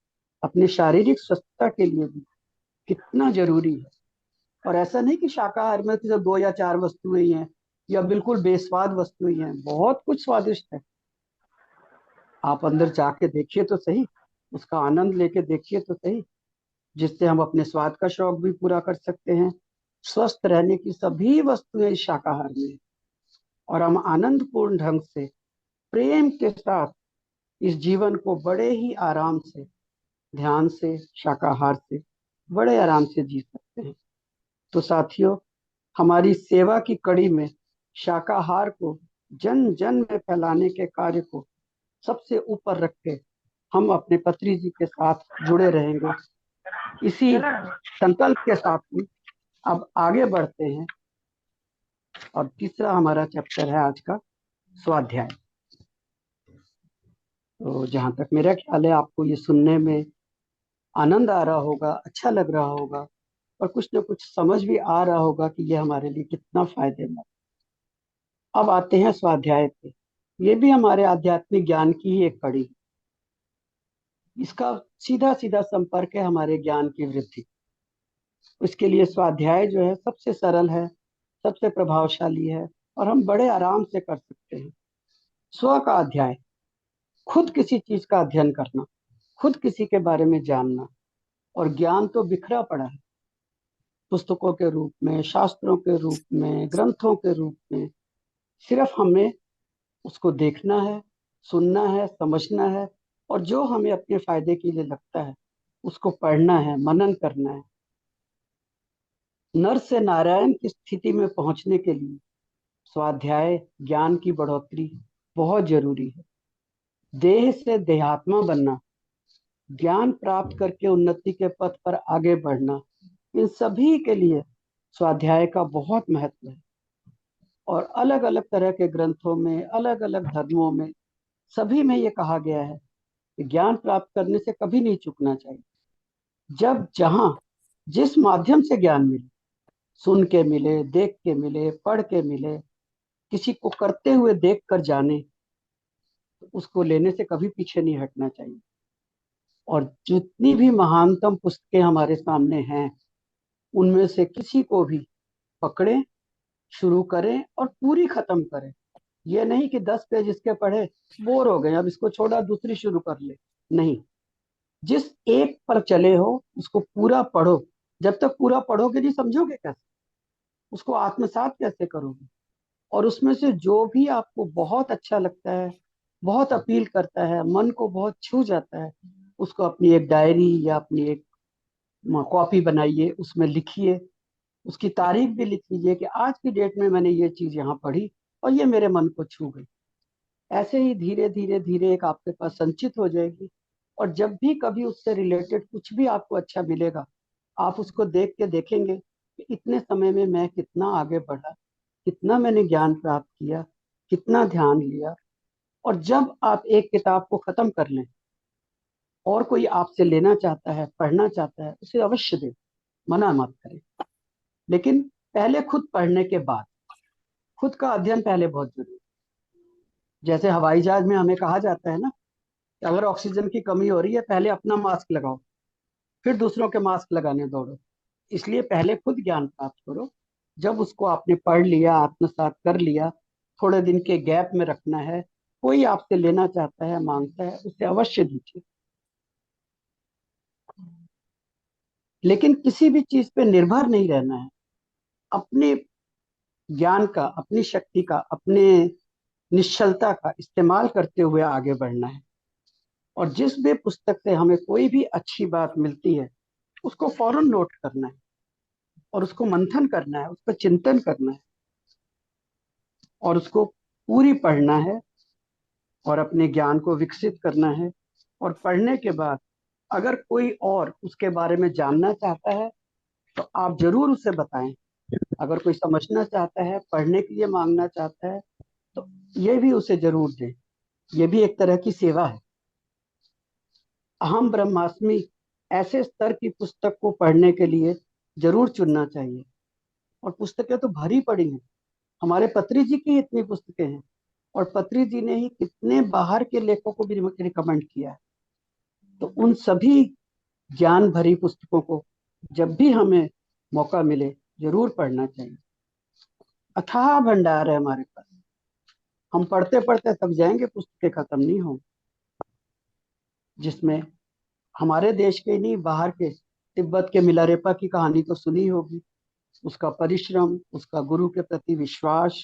अपने शारीरिक स्वस्थता के लिए भी कितना जरूरी है। और ऐसा नहीं कि शाकाहार में सिर्फ 2 या 4 वस्तुएं ही हैं, या बिल्कुल बेस्वाद वस्तुएं हैं, बहुत कुछ स्वादिष्ट है। आप अंदर जाके देखिए तो सही, उसका आनंद लेके देखिए तो सही, जिससे हम अपने स्वाद का शौक भी पूरा कर सकते हैं। स्वस्थ रहने की सभी वस्तुएं इस शाकाहार में हैं। और हम आनंदपूर्ण ढंग से, प्रेम के साथ इस जीवन को बड़े ही आराम से, ध्यान से, शाकाहार से बड़े आराम से जी सकते हैं। तो साथियों, हमारी सेवा की कड़ी में शाकाहार को जन जन में फैलाने के कार्य को सबसे ऊपर रख के हम अपने पत्री जी के साथ जुड़े रहेंगे। इसी संकल्प के साथ ही अब आगे बढ़ते हैं, और तीसरा हमारा चैप्टर है आज का स्वाध्याय। तो जहां तक मेरा ख्याल है, आपको ये सुनने में आनंद आ रहा होगा, अच्छा लग रहा होगा, और कुछ ना कुछ समझ भी आ रहा होगा कि ये हमारे लिए कितना फायदेमंद। अब आते हैं स्वाध्याय पे। ये भी हमारे आध्यात्मिक ज्ञान की ही एक कड़ी है। इसका सीधा सीधा संपर्क है हमारे ज्ञान की वृद्धि। इसके लिए स्वाध्याय जो है सबसे सरल है, सबसे प्रभावशाली है, और हम बड़े आराम से कर सकते हैं। स्व का अध्याय, खुद किसी चीज का अध्ययन करना, खुद किसी के बारे में जानना। और ज्ञान तो बिखरा पड़ा है, पुस्तकों के रूप में, शास्त्रों के रूप में, ग्रंथों के रूप में। सिर्फ हमें उसको देखना है, सुनना है, समझना है, और जो हमें अपने फायदे के लिए लगता है उसको पढ़ना है, मनन करना है। नर से नारायण की स्थिति में पहुंचने के लिए स्वाध्याय, ज्ञान की बढ़ोतरी बहुत जरूरी है। देह से देहात्मा बनना, ज्ञान प्राप्त करके उन्नति के पथ पर आगे बढ़ना, इन सभी के लिए स्वाध्याय का बहुत महत्व है। और अलग अलग तरह के ग्रंथों में, अलग अलग धर्मों में, सभी में ये कहा गया है कि ज्ञान प्राप्त करने से कभी नहीं चूकना चाहिए। जब जहां जिस माध्यम से ज्ञान मिले, सुन के मिले, देख के मिले, पढ़ के मिले, किसी को करते हुए देख कर जाने, तो उसको लेने से कभी पीछे नहीं हटना चाहिए। और जितनी भी महानतम पुस्तकें हमारे सामने हैं, उनमें से किसी को भी पकड़ें, शुरू करें और पूरी खत्म करें। ये नहीं कि 10 पेज इसके पढ़े, बोर हो गए, अब इसको छोड़ा, दूसरी शुरू कर ले। नहीं, जिस एक पर चले हो उसको पूरा पढ़ो। जब तक पूरा पढ़ोगे नहीं, समझोगे कैसे, उसको आत्मसात कैसे करोगे। और उसमें से जो भी आपको बहुत अच्छा लगता है, बहुत अपील करता है, मन को बहुत छू जाता है, उसको अपनी एक डायरी या अपनी एक कॉपी बनाइए, उसमें लिखिए, उसकी तारीख भी लिख लीजिए कि आज की डेट में मैंने ये चीज यहाँ पढ़ी और ये मेरे मन को छू गई। ऐसे ही धीरे धीरे धीरे एक आपके पास संचित हो जाएगी। और जब भी कभी उससे रिलेटेड कुछ भी आपको अच्छा मिलेगा, आप उसको देख के देखेंगे कि इतने समय में मैं कितना आगे बढ़ा, कितना मैंने ज्ञान प्राप्त किया, कितना ध्यान लिया। और जब आप एक किताब को खत्म कर लें और कोई आपसे लेना चाहता है, पढ़ना चाहता है, उसे अवश्य दे, मना मत करें। लेकिन पहले खुद पढ़ने के बाद खुद का अध्ययन पहले बहुत जरूरी है। जैसे हवाई जहाज में हमें कहा जाता है ना कि अगर ऑक्सीजन की कमी हो रही है, पहले अपना मास्क लगाओ, फिर दूसरों के मास्क लगाने दौड़ो। इसलिए पहले खुद ज्ञान प्राप्त करो। जब उसको आपने पढ़ लिया, आत्मसात कर लिया, थोड़े दिन के गैप में रखना है। कोई आपसे लेना चाहता है, मांगता है, उसे अवश्य दीजिए। लेकिन किसी भी चीज पे निर्भर नहीं रहना है। अपने ज्ञान का, अपनी शक्ति का, अपने निश्चलता का इस्तेमाल करते हुए आगे बढ़ना है। और जिस भी पुस्तक से हमें कोई भी अच्छी बात मिलती है, उसको फौरन नोट करना है और उसको मंथन करना है, उस पर चिंतन करना है और उसको पूरी पढ़ना है और अपने ज्ञान को विकसित करना है। और पढ़ने के बाद अगर कोई और उसके बारे में जानना चाहता है तो आप जरूर उसे बताएं। अगर कोई समझना चाहता है, पढ़ने के लिए मांगना चाहता है, तो ये भी उसे जरूर दें। ये भी एक तरह की सेवा है। अहम ब्रह्मास्मि ऐसे स्तर की पुस्तक को पढ़ने के लिए जरूर चुनना चाहिए। और पुस्तकें तो भरी पड़ी हैं। हमारे पत्री जी की इतनी पुस्तकें हैं और पत्री जी ने ही कितने बाहर के लेखकों को भी रिकमेंड किया है। तो उन सभी ज्ञान भरी पुस्तकों को जब भी हमें मौका मिले जरूर पढ़ना चाहिए। अथाह भंडार है हमारे पास। हम पढ़ते पढ़ते थक जाएंगे, पुस्तकें खत्म नहीं होंगी, जिसमें हमारे देश के नहीं, बाहर के, तिब्बत के मिलारेपा की कहानी तो सुनी होगी। उसका परिश्रम, उसका गुरु के प्रति विश्वास,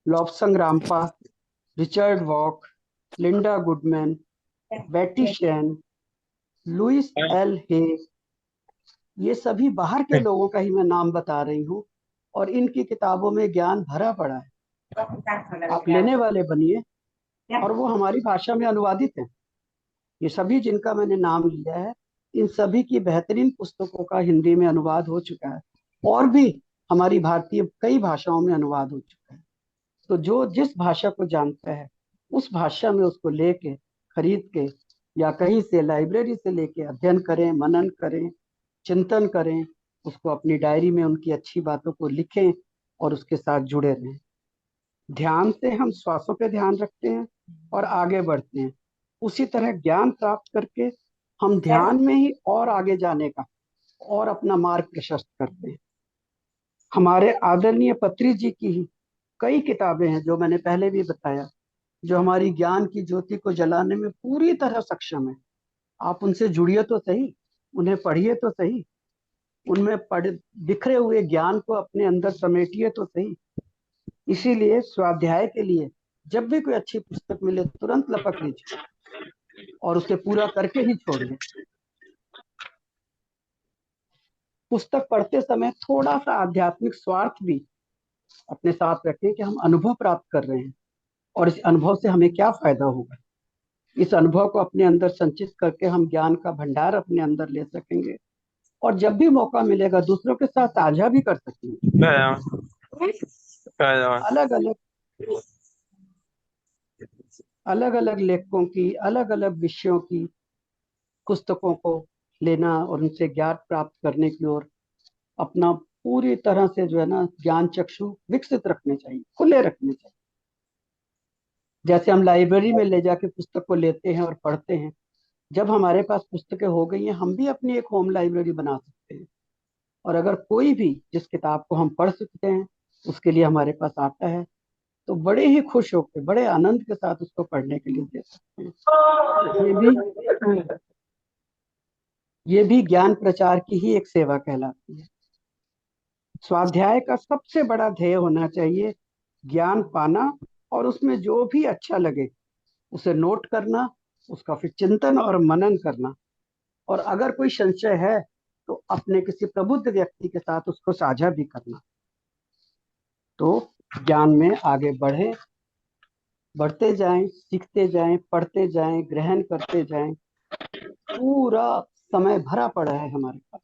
Lobsang Rampa, Richard Walk, Linda Goodman, Betty Shine, Louis L हे, ये सभी बाहर के लोगों का ही मैं नाम बता रही हूँ। और इनकी किताबों में ज्ञान भरा पड़ा है। आप लेने वाले बनिए और वो हमारी भाषा में अनुवादित है। ये सभी जिनका मैंने नाम लिया है, इन सभी की बेहतरीन पुस्तकों का हिंदी में अनुवाद हो चुका है और भी हमारी भारतीय कई भाषाओं में अनुवाद हो चुका है। तो जो जिस भाषा को जानता है, उस भाषा में उसको लेके, खरीद के या कहीं से लाइब्रेरी से लेके अध्ययन करें, मनन करें, चिंतन करें, उसको अपनी डायरी में उनकी अच्छी बातों को लिखें और उसके साथ जुड़े रहें। ध्यान से हम श्वासों पे ध्यान रखते हैं और आगे बढ़ते हैं। उसी तरह ज्ञान प्राप्त करके हम ध्यान में ही और आगे जाने का और अपना मार्ग प्रशस्त करते हैं। हमारे आदरणीय पत्री जी की ही कई किताबें हैं जो मैंने पहले भी बताया, जो हमारी ज्ञान की ज्योति को जलाने में पूरी तरह सक्षम है। आप उनसे जुड़िए तो सही, उन्हें पढ़िए तो सही, उनमें बिखरे हुए ज्ञान को अपने अंदर समेटिए तो सही। इसीलिए स्वाध्याय के लिए जब भी कोई अच्छी पुस्तक मिले तुरंत लपक लीजिए और उसे पूरा करके ही छोड़िए। पुस्तक पढ़ते समय थोड़ा सा आध्यात्मिक स्वार्थ भी अपने साथ रखें कि हम अनुभव प्राप्त कर रहे हैं और इस अनुभव से हमें क्या फायदा होगा। इस अनुभव को अपने अंदर संचित करके हम ज्ञान का भंडार अपने अंदर ले सकेंगे और जब भी मौका मिलेगा दूसरों के साथ साझा भी कर सकेंगे। अलग अलग लेखकों की, अलग अलग विषयों की पुस्तकों को लेना और उनसे ज्ञान प्राप्त करने की ओर अपना पूरी तरह से जो है ना ज्ञान चक्षु विकसित रखने चाहिए, खुले रखने चाहिए। जैसे हम लाइब्रेरी में ले जाके पुस्तक को लेते हैं और पढ़ते हैं, जब हमारे पास पुस्तकें हो गई हैं हम भी अपनी एक होम लाइब्रेरी बना सकते हैं। और अगर कोई भी जिस किताब को हम पढ़ सकते हैं उसके लिए हमारे पास आता है तो बड़े ही खुश होकर, बड़े आनंद के साथ उसको पढ़ने के लिए दे सकते हैं। ये भी ज्ञान प्रचार की ही एक सेवा कहलाती है। स्वाध्याय का सबसे बड़ा ध्येय होना चाहिए ज्ञान पाना और उसमें जो भी अच्छा लगे उसे नोट करना, उसका फिर चिंतन और मनन करना। और अगर कोई संशय है तो अपने किसी प्रबुद्ध व्यक्ति के साथ उसको साझा भी करना। तो ज्ञान में आगे बढ़ते जाएं, सीखते जाएं, पढ़ते जाएं, ग्रहण करते जाएं। पूरा समय भरा पड़ा है हमारे पास।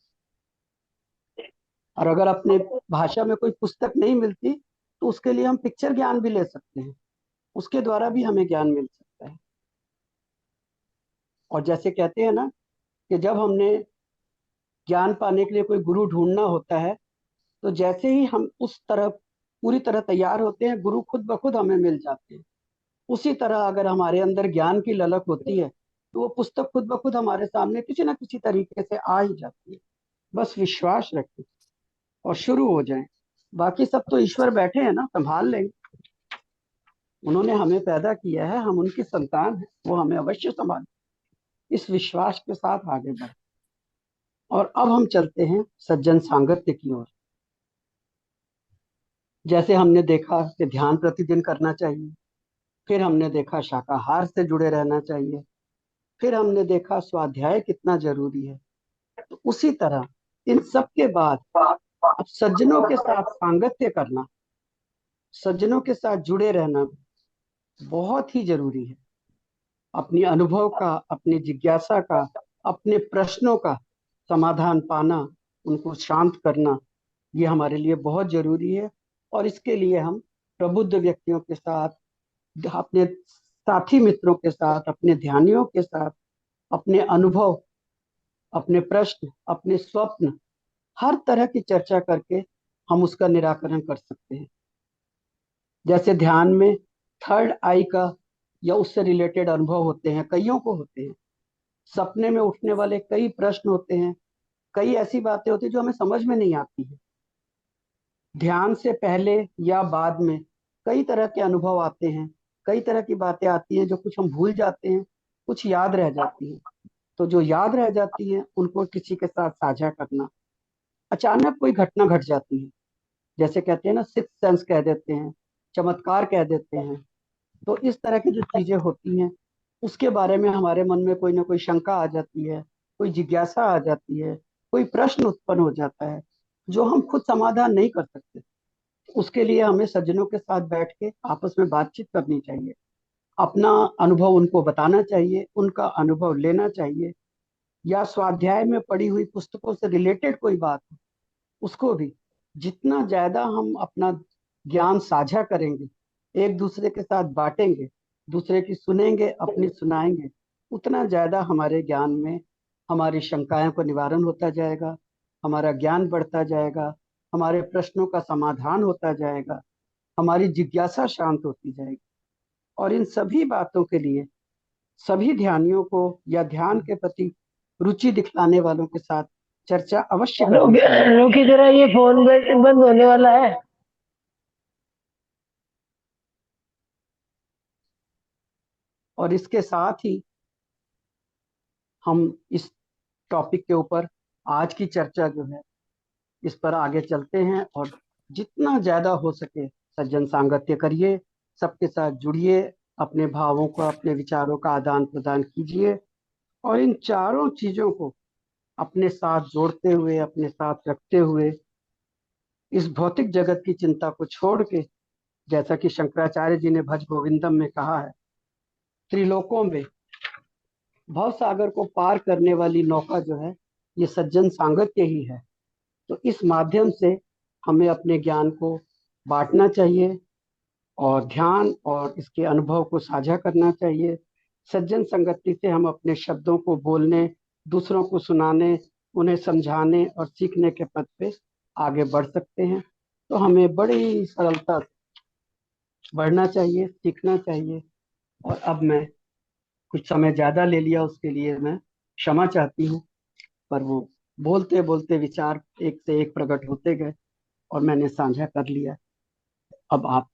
और अगर अपने भाषा में कोई पुस्तक नहीं मिलती तो उसके लिए हम पिक्चर ज्ञान भी ले सकते हैं, उसके द्वारा भी हमें ज्ञान मिल सकता है। और जैसे कहते हैं ना कि जब हमने ज्ञान पाने के लिए कोई गुरु ढूंढना होता है, तो जैसे ही हम उस तरफ पूरी तरह तैयार होते हैं, गुरु खुद ब खुद हमें मिल जाते हैं। उसी तरह अगर हमारे अंदर ज्ञान की ललक होती है, तो वो पुस्तक खुद ब खुद हमारे सामने किसी ना किसी तरीके से आ ही जाती है। बस विश्वास रखें और शुरू हो जाएं। बाकी सब तो ईश्वर बैठे हैं ना, संभाल लेंगे। उन्होंने हमें पैदा किया है, हम उनकी संतान हैं, वो हमें अवश्य संभाल। इस विश्वास के साथ आगे बढ़े। और अब हम चलते हैं सज्जन सांगत्य की ओर। जैसे हमने देखा कि ध्यान प्रतिदिन करना चाहिए, फिर हमने देखा शाकाहार से जुड़े रहना चाहिए, फिर हमने देखा स्वाध्याय कितना जरूरी है। तो उसी तरह इन सब के बाद अब सज्जनों के साथ सांगत्य करना, सज्जनों के साथ जुड़े रहना बहुत ही जरूरी है। अपनी अनुभव का, अपनी जिज्ञासा का, अपने प्रश्नों का समाधान पाना, उनको शांत करना, ये हमारे लिए बहुत जरूरी है। और इसके लिए हम प्रबुद्ध व्यक्तियों के साथ, अपने साथी मित्रों के साथ, अपने ध्यानियों के साथ अपने अनुभव, अपने प्रश्न, अपने स्वप्न, हर तरह की चर्चा करके हम उसका निराकरण कर सकते हैं। जैसे ध्यान में थर्ड आई का या उससे रिलेटेड अनुभव होते हैं, कईयों को होते हैं। सपने में उठने वाले कई प्रश्न होते हैं, कई ऐसी बातें होती हैं जो हमें समझ में नहीं आती है। ध्यान से पहले या बाद में कई तरह के अनुभव आते हैं, कई तरह की बातें आती हैं जो कुछ हम भूल जाते हैं, कुछ याद रह जाती हैं। तो जो याद रह जाती हैं उनको किसी के साथ साझा करना। अचानक कोई घटना घट जाती है, जैसे कहते हैं ना, सिक्स सेंस कह देते हैं, चमत्कार कह देते हैं। तो इस तरह की जो चीजें होती हैं, उसके बारे में हमारे मन में कोई ना कोई शंका आ जाती है, कोई जिज्ञासा आ जाती है, कोई प्रश्न उत्पन्न हो जाता है जो हम खुद समाधान नहीं कर सकते। उसके लिए हमें सज्जनों के साथ बैठ के आपस में बातचीत करनी चाहिए, अपना अनुभव उनको बताना चाहिए, उनका अनुभव लेना चाहिए। या स्वाध्याय में पढ़ी हुई पुस्तकों से रिलेटेड कोई बात हो, उसको भी जितना ज्यादा हम अपना ज्ञान साझा करेंगे, एक दूसरे के साथ बांटेंगे, दूसरे की सुनेंगे, अपनी सुनाएंगे, उतना ज्यादा हमारे ज्ञान में हमारी शंकाओं का निवारण होता जाएगा, हमारा ज्ञान बढ़ता जाएगा, हमारे प्रश्नों का समाधान होता जाएगा, हमारी जिज्ञासा शांत होती जाएगी। और इन सभी बातों के लिए सभी ध्यानियों को या ध्यान के प्रति रुचि दिखलाने वालों के साथ चर्चा अवश्य करनी चाहिए। रोकी जरा, ये फोन बंद होने वाला है। और इसके साथ ही हम इस टॉपिक के ऊपर आज की चर्चा जो है, इस पर आगे चलते हैं। और जितना ज्यादा हो सके सज्जन सांगत्य करिए, सबके साथ जुड़िए, अपने भावों का, अपने विचारों का आदान प्रदान कीजिए। और इन चारों चीजों को अपने साथ जोड़ते हुए, अपने साथ रखते हुए, इस भौतिक जगत की चिंता को छोड़ के, जैसा कि शंकराचार्य जी ने भज गोविंदम में कहा है, त्रिलोकों में भव सागर को पार करने वाली नौका जो है, ये सज्जन सांगत्य ही है। तो इस माध्यम से हमें अपने ज्ञान को बांटना चाहिए और ध्यान और इसके अनुभव को साझा करना चाहिए। सज्जन संगति से हम अपने शब्दों को बोलने, दूसरों को सुनाने, उन्हें समझाने और सीखने के पथ पे आगे बढ़ सकते हैं। तो हमें बड़ी सरलता से बढ़ना चाहिए, सीखना चाहिए। और अब मैं कुछ समय ज्यादा ले लिया, उसके लिए मैं क्षमा चाहती हूँ। पर वो बोलते बोलते विचार एक से एक प्रकट होते गए और मैंने साझा कर लिया। अब आप।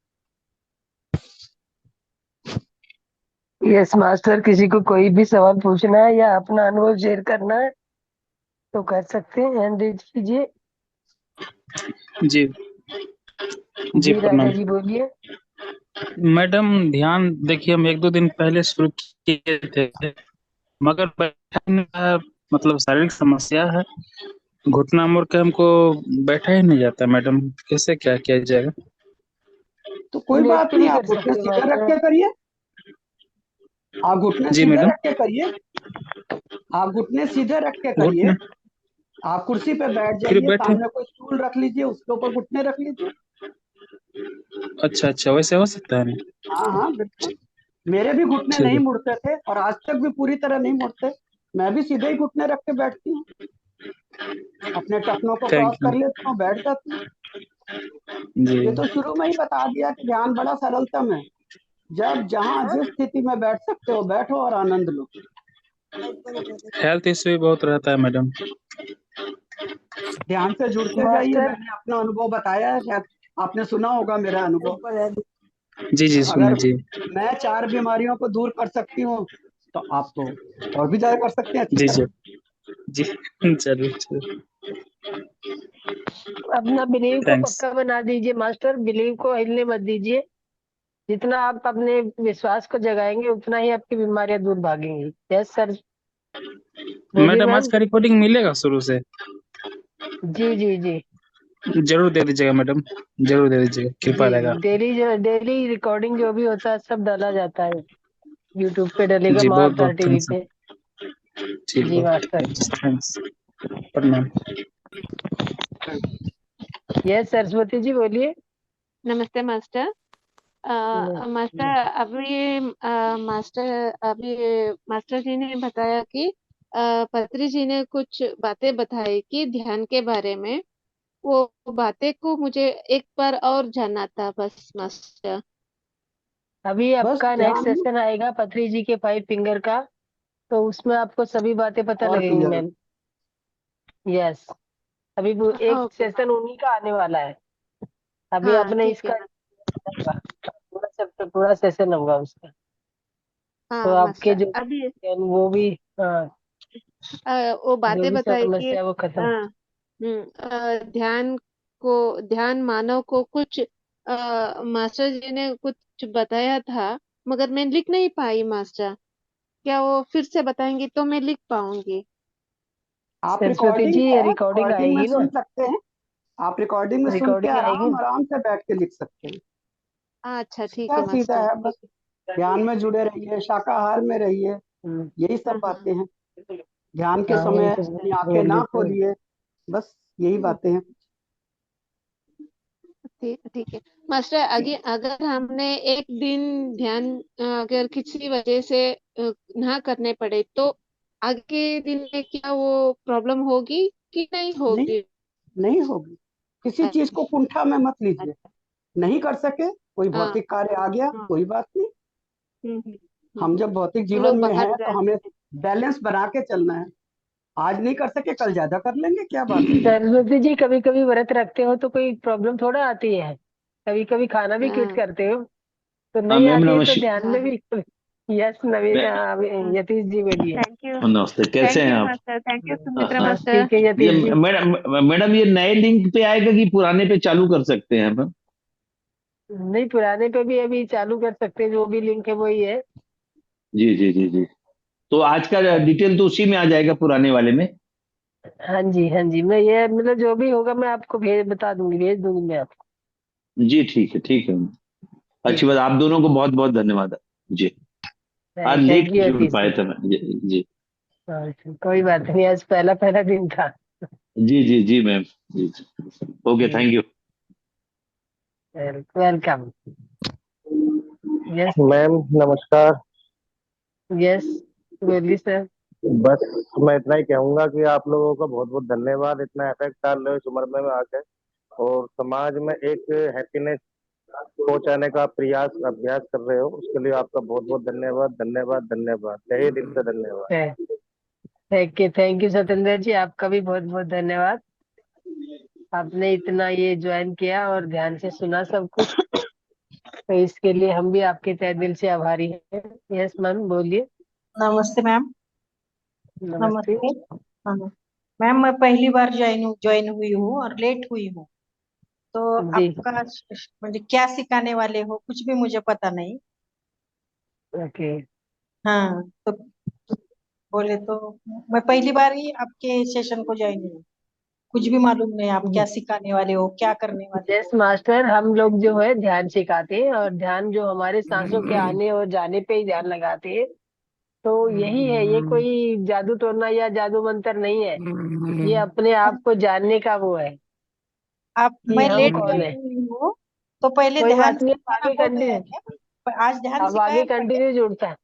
यस मास्टर, किसी को कोई भी सवाल पूछना है या अपना अनुभव शेयर करना है तो कर सकते हैं, हैंड रेज कीजिए। जी जी जी राजा प्रणाम जी बोलिए। मैडम। ध्यान देखिए, हम एक दो दिन पहले शुरू किए थे, मगर बैठा ही नहीं रहा। मतलब शारीरिक समस्या है, घुटना मोड़ के हमको बैठा ही नहीं जाता मैडम। कैसे क्या किया जाएगा? तो कोई लेट बात के नहीं, भी आप कर घुटने सकते हैं सीधे रख मास्टर। के करिए। आप घुटने जी सीधे मैडम। रख के करिए। आप घुटने सीधे रख के करिए। घुटने आप कुर्सी पे बैठ फिर जाइए, बैठे। सामने कोई स्टूल रख लीजिए, उसके ऊपर घुटने रख लीजिए। अच्छा अच्छा, वैसे हो सकता है ना? हाँ हाँ बिल्कुल। मेरे भी घुटने ठीक नहीं है। मुड़ते थे और आज तक भी पूरी तरह नहीं मुड़ते। मैं भी सीधे ही घुटने रख के बैठती हूँ, अपने टखनों को थैंक क्रॉस यू कर लेती हूँ, बैठ जाती हूँ। जी। ये तो शुरू में ही बता दिया कि ध्यान बड़ा सरलतम है। जब जहाँ जिस स्थिति में बैठ सकते हो बैठो और आनंद लो। हेल्थ इश्यू भी बहुत रहता है मैडम। ध्यान से जुड़ते जाइए। मास्टर मैंने अपना अनुभव बताया है, शायद आपने सुना होगा मेरा अनुभव। जी जी सुने अगर जी। मैं 4 बीमारियों को दूर कर सकती हूँ तो आप तो और भी ज्यादा कर सकते हैं अच्छी जी तरह। जी जी जरूर जरूर। अपना बिलीव को थैंक्स। पक्का बना दीजिए मास्टर, बिलीव को हिलने मत दीजिए। जितना आप अपने विश्वास को जगाएंगे उतना ही आपकी बीमारियां दूर भागेंगी। यस सर, बोलिए मैडम आज मैम। का रिकॉर्डिंग मिलेगा शुरू से? जी जी जी जरूर दे दीजिएगा मैडम, जरूर दे दीजिएगा, कृपा जी। रहेगा। डेली जो डेली रिकॉर्डिंग जो भी होता है सब डाला जाता है, यूट्यूब पे डलेगा, जी बहुत महाअवतार बहुत टीवी थैंक्स। पे। जी जी बहुत मास्टर। थैंक्स। प्रणाम। यस सरस्वती जी बोलिए। नमस्ते मास्टर। मास्टर नमस्ते। अभी मास्टर जी ने बताया कि पत्री जी ने कुछ बातें बताई कि ध्यान के बारे में। वो बातें को मुझे एक बार और जानना था बस मास्टर। अभी बस आपका नेक्स्ट ध्यान सेशन आएगा पथरी जी के 5 फिंगर का, तो उसमें आपको सभी बातें पता और लगेंगी क्लियर हो। मैम। यस, अभी वो एक ओके। सेशन उन्हीं का आने वाला है। अभी हाँ आपने ठीक इसका है। होगा, पूरा चैप्टर पूरा सेशन होगा उसका। तो हाँ आपके मास्टर जो अभी वो भी, हाँ, वो जो बातें भी बताई कि समस्या है वो खत्म। ध्यान को ध्यान मानव को कुछ मास्टर जी ने कुछ बताया था मगर मैं लिख नहीं पाई मास्टर। क्या वो फिर से बताएंगे तो मैं लिख पाऊंगी? आप सरस्वती रिकॉर्डिंग जी है, रिकॉर्डिंग रिकॉर्डिंग में आएगी सुन ना, सकते हैं। आप रिकॉर्डिंग में सुन के रिकॉर्डिंग आएगी। आराम आराम से बैठ के लिख सकते हैं। अच्छा ठीक क्या है सीधा मास्टर है, ठीक बस है। ध्यान में जुड़े रहिए, शाकाहार में रहिए, हम्म, यही सब हाँ हाँ बातें हैं। ध्यान के हाँ वही समय तो अपनी आंखें बोल ना देते हैं। खोलिए, बस यही बातें हैं। ठीक ठीक है मास्टर। आगे अगर हमने एक दिन ध्यान अगर किसी वजह से ना करने पड़े तो आगे दिन में क्या वो प्रॉब्लम होगी कि नहीं नहीं, होगी? नहीं होगी। किसी चीज को कुंठा में मत लीजिए। नहीं कर सके, कोई हाँ भौतिक कार्य आ गया, हाँ। कोई बात नहीं। हम्म हम्म हम जब भौतिक जो जीवन लोग में बाहर हैं तो जाते हमें हैं। बैलेंस बना के चलना है। आज नहीं कर सके, कल ज्यादा कर लेंगे, क्या बात है। सरस्वती जी कभी कभी व्रत रखते हो तो कोई प्रॉब्लम थोड़ा आती है, कभी कभी खाना भी क्विट हाँ करते हो तो हाँ नहीं मैम आती है तो नमस्कार। ध्यान हाँ में हाँ भी। यस नवीन, मै- यतीश जी बोलिए। Thank you. नमस्ते, कैसे थैंक हैं यू आप? मास्टर। थैंक यू हाँ सुमित्रा हाँ। बस मास्टर। ठीक है ये यतीश जी। मैडम मैडम ये नए लिंक पे आएगा कि पुराने पे चालू कर सकते हैं हम? नहीं, पुराने पे भी अभी चालू कर सकते हैं, जो भी लिंक है वही है। जी जी जी जी। तो आज का डिटेल तो उसी में आ जाएगा, पुराने वाले में। हाँ जी हाँ जी, मैं ये मतलब जो भी होगा मैं आपको बता दूंगी, भेज दूंगी मैं आपको। जी ठीक है, ठीक है। जी, अच्छी बात, आप दोनों को बहुत बहुत धन्यवाद। जी। आज थैंक लेट यू जुड़ यतीश पाए जी। थे मैं। जी जी हाँ, कोई बात नहीं, आज पहला पहला दिन था। जी जी जी मैम। जी जी। ओके, जी, thank you. Welcome. Yes ma'am नमस्कार। यस, बोलिए सर। बस मैं इतना ही कहूंगा कि आप लोगों का बहुत बहुत धन्यवाद, इतना इफेक्ट डाल रहे हो इस उम्र में आके और समाज में एक हैप्पीनेस पहुंचाने का प्रयास अभ्यास कर रहे हो, उसके लिए आपका बहुत बहुत धन्यवाद धन्यवाद धन्यवाद, तहे दिल से धन्यवाद। थैंक यू सतेंद्र जी, आपका भी बहुत बहुत धन्यवाद। आपने इतना ये ज्वाइन किया और ध्यान से सुना सब कुछ, तो इसके लिए हम भी आपके तहे दिल से आभारी हैं। यस मैम बोलिए। नमस्ते मैम। नमस्ते। नमस्ते। हाँ मैम, मैं पहली बार ज्वाइन हुई हूँ और लेट हुई हूँ, तो जी, आपका मुझे क्या सिखाने वाले हो कुछ भी मुझे पता नहीं। ओके। हाँ तो बोले तो मैं पहली बार ही आपके सेशन को ज्वाइन हुई, कुछ भी मालूम नहीं आप क्या सिखाने वाले हो, क्या करने वाले यस हो। मास्टर, हम लोग जो है ध्यान सिखाते हैं और ध्यान जो हमारे सांसों के आने और जाने पे ही ध्यान लगाते हैं। तो यही है, ये कोई जादू टोना या जादू मंत्र नहीं है, ये अपने आप को जानने का वो है आप कि मैं हम लेट कौन ज्वाइन है। हुई हूँ, तो पहले कोई ध्यान बात नहीं, आप सिखाना आगे होता है कंटिन्यू, क्या? आज ध्यान अब सिखाया आगे था क्या? कंटिन्यू जुड़ता है।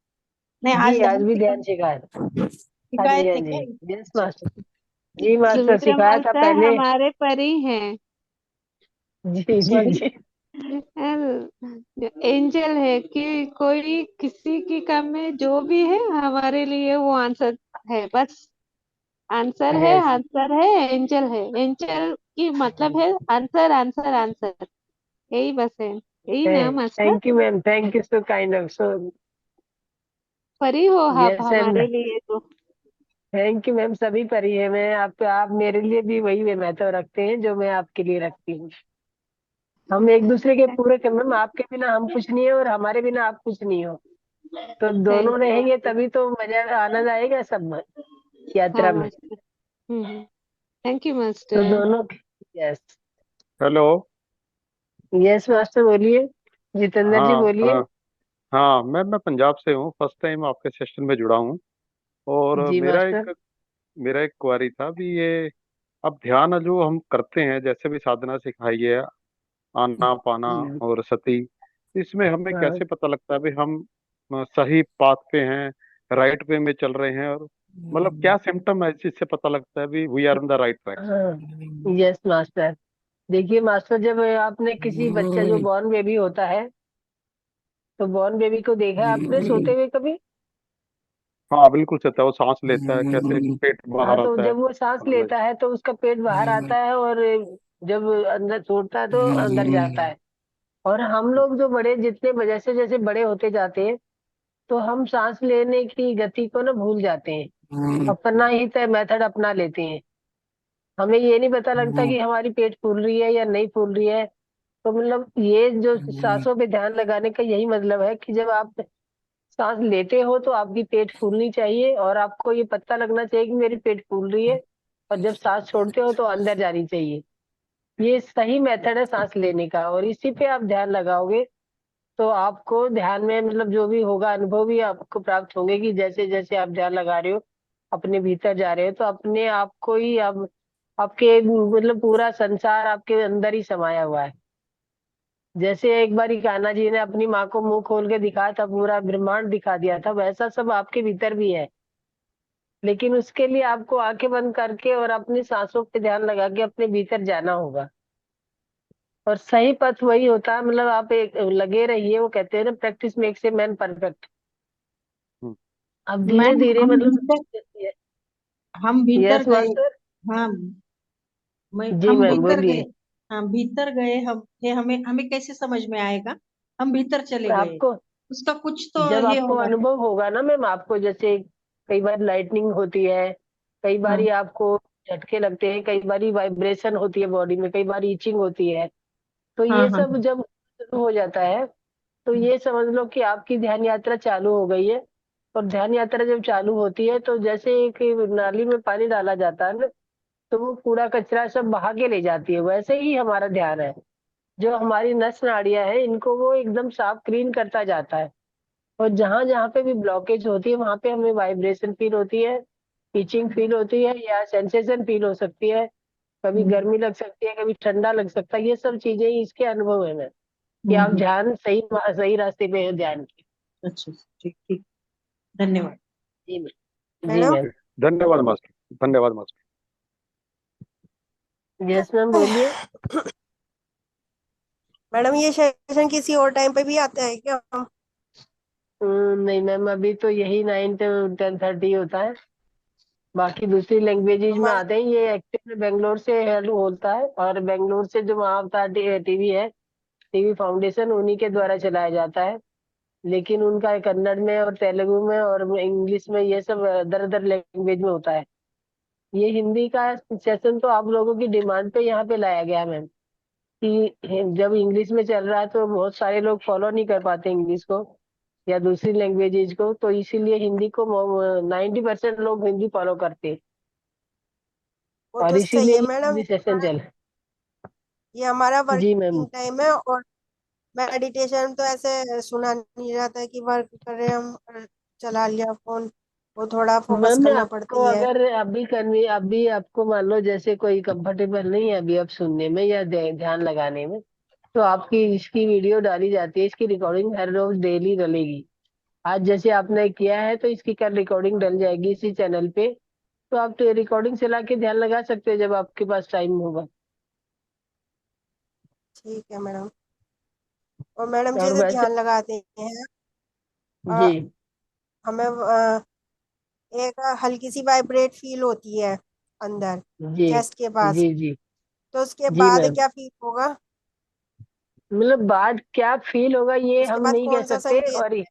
नहीं, आज जी, आज ध्यान भी ध्यान सिखाए सिखाया था। हाँ सिखाए जी, हाँ थे जी। क्या? यस अच्छा। मास्टर। जी मास्टर, सुमित्रा सिखाया था मास्टर पहले। हमारे परी हैं। जी जी सॉरी। जी। एंजल है कि कोई किसी की काम में जो भी है हमारे लिए वो आंसर है बस। आंसर है, यस। आंसर है, एंजल है। एंजल की मतलब है आंसर, आंसर, आंसर। यही बस है, यही ना master. Thank you ma'am, thank you so kind of so. परी हो आप यस मैम, हमारे लिए तो। थैंक यू मैम, सभी परी है। मैं आप मेरे लिए भी वही महत्व रखते हैं जो मैं आपके लिए रखती हूँ। हम एक दूसरे के पूरे मैम, आपके बिना हम कुछ नहीं है और हमारे बिना आप कुछ नहीं हो। तो थैंक दोनों यू रहेंगे मास्टर। तभी तो मजा आनंद आएगा सब में, हाँ यात्रा में। मास्टर। थैंक यू तो मास्टर। दोनों। यस। हेलो। यस मास्टर बोलिए। जितेंद्र जी हाँ बोलिए। हाँ। हाँ मैं पंजाब से हूँ, फर्स्ट टाइम आपके सेशन में जुड़ा हूँ। और जी मास्टर। मेरा एक क्वारी था भी ये। अब ध्यान जो हम करते हैं, जैसे भी साधना सिखाई है, आना पाना हम्म, और सती, इसमें हमें हाँ। कैसे पता लगता है भी हम सही पाथ पे हैं, राइट वे में चल रहे हैं? और मतलब क्या सिम्टम है जिससे पता लगता है भी we are on the right track? हाँ। Yes master. देखिए मास्टर, जब आपने किसी बच्चा जो बॉर्न बेबी होता है, तो बॉर्न बेबी को देखा है आपने सोते हुए कभी? हाँ बिल्कुल सत्य है, वो सांस लेता है कैसे, पेट हाँ, बाहर तो आता है जब वो सांस मतलब। लेता है तो उसका पेट बाहर आता है, और जब अंदर छोड़ता है तो अंदर जाता है। और हम लोग जो बड़े, जितने जैसे जैसे बड़े होते जाते हैं, तो हम सांस लेने की गति को ना भूल जाते हैं, अपना ही तय मेथड अपना लेते हैं। हमें ये नहीं पता लगता कि हमारी पेट फूल रही है या नहीं फूल रही है। तो मतलब ये जो सांसों पे ध्यान लगाने का यही मतलब है कि जब आप सांस लेते हो तो आपकी पेट फूलनी चाहिए, और आपको ये पता लगना चाहिए कि मेरी पेट फूल रही है। और जब सांस छोड़ते हो तो अंदर जानी चाहिए। ये सही मेथड है सांस लेने का, और इसी पे आप ध्यान लगाओगे तो आपको ध्यान में मतलब जो भी होगा, अनुभव भी आपको प्राप्त होंगे कि जैसे जैसे आप ध्यान लगा रहे हो, अपने भीतर जा रहे हो, तो अपने आप को ही अब आपके मतलब पूरा संसार आपके अंदर ही समाया हुआ है। जैसे एक बार कान्हा जी ने अपनी माँ को मुंह खोल के दिखाया था, पूरा ब्रह्मांड दिखा दिया था, वैसा सब आपके भीतर भी है। लेकिन उसके लिए आपको आंखें बंद करके और अपनी सांसों पे ध्यान लगा के अपने भीतर जाना होगा। और सही पथ वही होता है, मतलब आप एक लगे रहिए, वो कहते हैं ना, practice makes a man perfect. Hmm. अब धीरे मैम धीरे हम मतलब। भीतर हम भीतर यस गए। मास्टर। हाँ, जी हम मैम भीतर गए। बोलिए। हाँ, भीतर गए हम थे, हमें हमें कैसे समझ में आएगा? हम भीतर चले गए, आपको उसका कुछ तो जब ये आपको होगा। अनुभव होगा ना मैम, आपको जैसे कई बार लाइटनिंग होती है, कई हाँ बार आपको झटके लगते हैं, कई बार वाइब्रेशन होती है बॉडी में, कई बार ईचिंग होती है। तो हाँ ये हाँ। सब जब शुरू हो जाता है, तो ये समझ लो कि आपकी ध्यान यात्रा चालू हो गई है। और ध्यान यात्रा जब चालू होती है तो जैसे एक नाली में पानी डाला जाता है ना, तो वो कूड़ा कचरा सब बहा के ले जाती है, वैसे ही हमारा ध्यान है। जो हमारी नस नाड़ियां हैं, इनको वो एकदम साफ क्लीन करता जाता है। और जहां जहां पे भी ब्लॉकेज होती है, वहां पे हमें वाइब्रेशन फील होती है, ईचिंग फील होती है, या सेंसेशन फील हो सकती है। कभी हम्म, गर्मी लग सकती है, कभी ठंडा लग सकता है। ये सब चीजें इसके अनुभव है कि आप हम्म। ध्यान सही सही रास्ते पे हो ध्यान के। अच्छा, ठीक ठीक। धन्यवाद। जी मैम, जी मैडम। मैम। धन्यवाद मास्टर, धन्यवाद मास्टर। यस मैम बोलिए। मैडम ये सेशन किसी और टाइम पे भी आता है क्या? नहीं मैम, अभी तो यही 9 to 10:30 होता है। बाकी दूसरी लैंग्वेजेज में हमारे आते हैं। ये एक्चुअली बेंगलोर से हेलो होता है, और बेंगलोर से जो महाअवतार टीवी है, टीवी फाउंडेशन, उन्हीं के द्वारा चलाया जाता है। लेकिन उनका कन्नड़ में और तेलुगु में और इंग्लिश में, ये सब अदर अदर लैंग्वेज में होता है। ये हिंदी का सेशन तो आप लोगों की डिमांड पे यहाँ पे लाया गया मैम, कि जब इंग्लिश में चल रहा है तो बहुत सारे लोग फॉलो नहीं कर पाते इंग्लिश को या दूसरी लैंग्वेजेज को, तो इसीलिए हिंदी को 90% लोग हिंदी फॉलो करते हैं। वो और तो सही इसीलिए है ये मैडम। हिंदी सेशन चल। ये हमारा जी मैम। वर्किंग टाइम है, और मेडिटेशन तो ऐसे सुना नहीं जाता है कि वर्क कर रहे हैं हम और चला लिया फोन। वो थोड़ा फोकस मैम मैं करना आपको पड़ती है। अगर अभी आपको मान लो जैसे कोई कंफर्टेबल नहीं है अभी आप सुनने में या ध्यान लगाने में, तो आपकी इसकी वीडियो डाली जाती है, इसकी रिकॉर्डिंग हर रोज डेली डलेगी। आज जैसे आपने किया है तो इसकी कल रिकॉर्डिंग डल जाएगी इसी चैनल पे। तो आप तो रिकॉर्डिंग चला के ध्यान लगा सकते हो जब आपके पास टाइम होगा। ठीक है मैडम। और मैडम और जैसे वैसे ध्यान लगाते हैं, जी अ, हमें एक हल्की सी वाइब्रेट फील होती है अंदर, जी चेस्ट के पास। जी जी तो उसके जी बाद मैम। क्या फील होगा? मतलब बाद क्या फील होगा ये उसके हम बाद नहीं कह कौन सा सकते। संकेत? और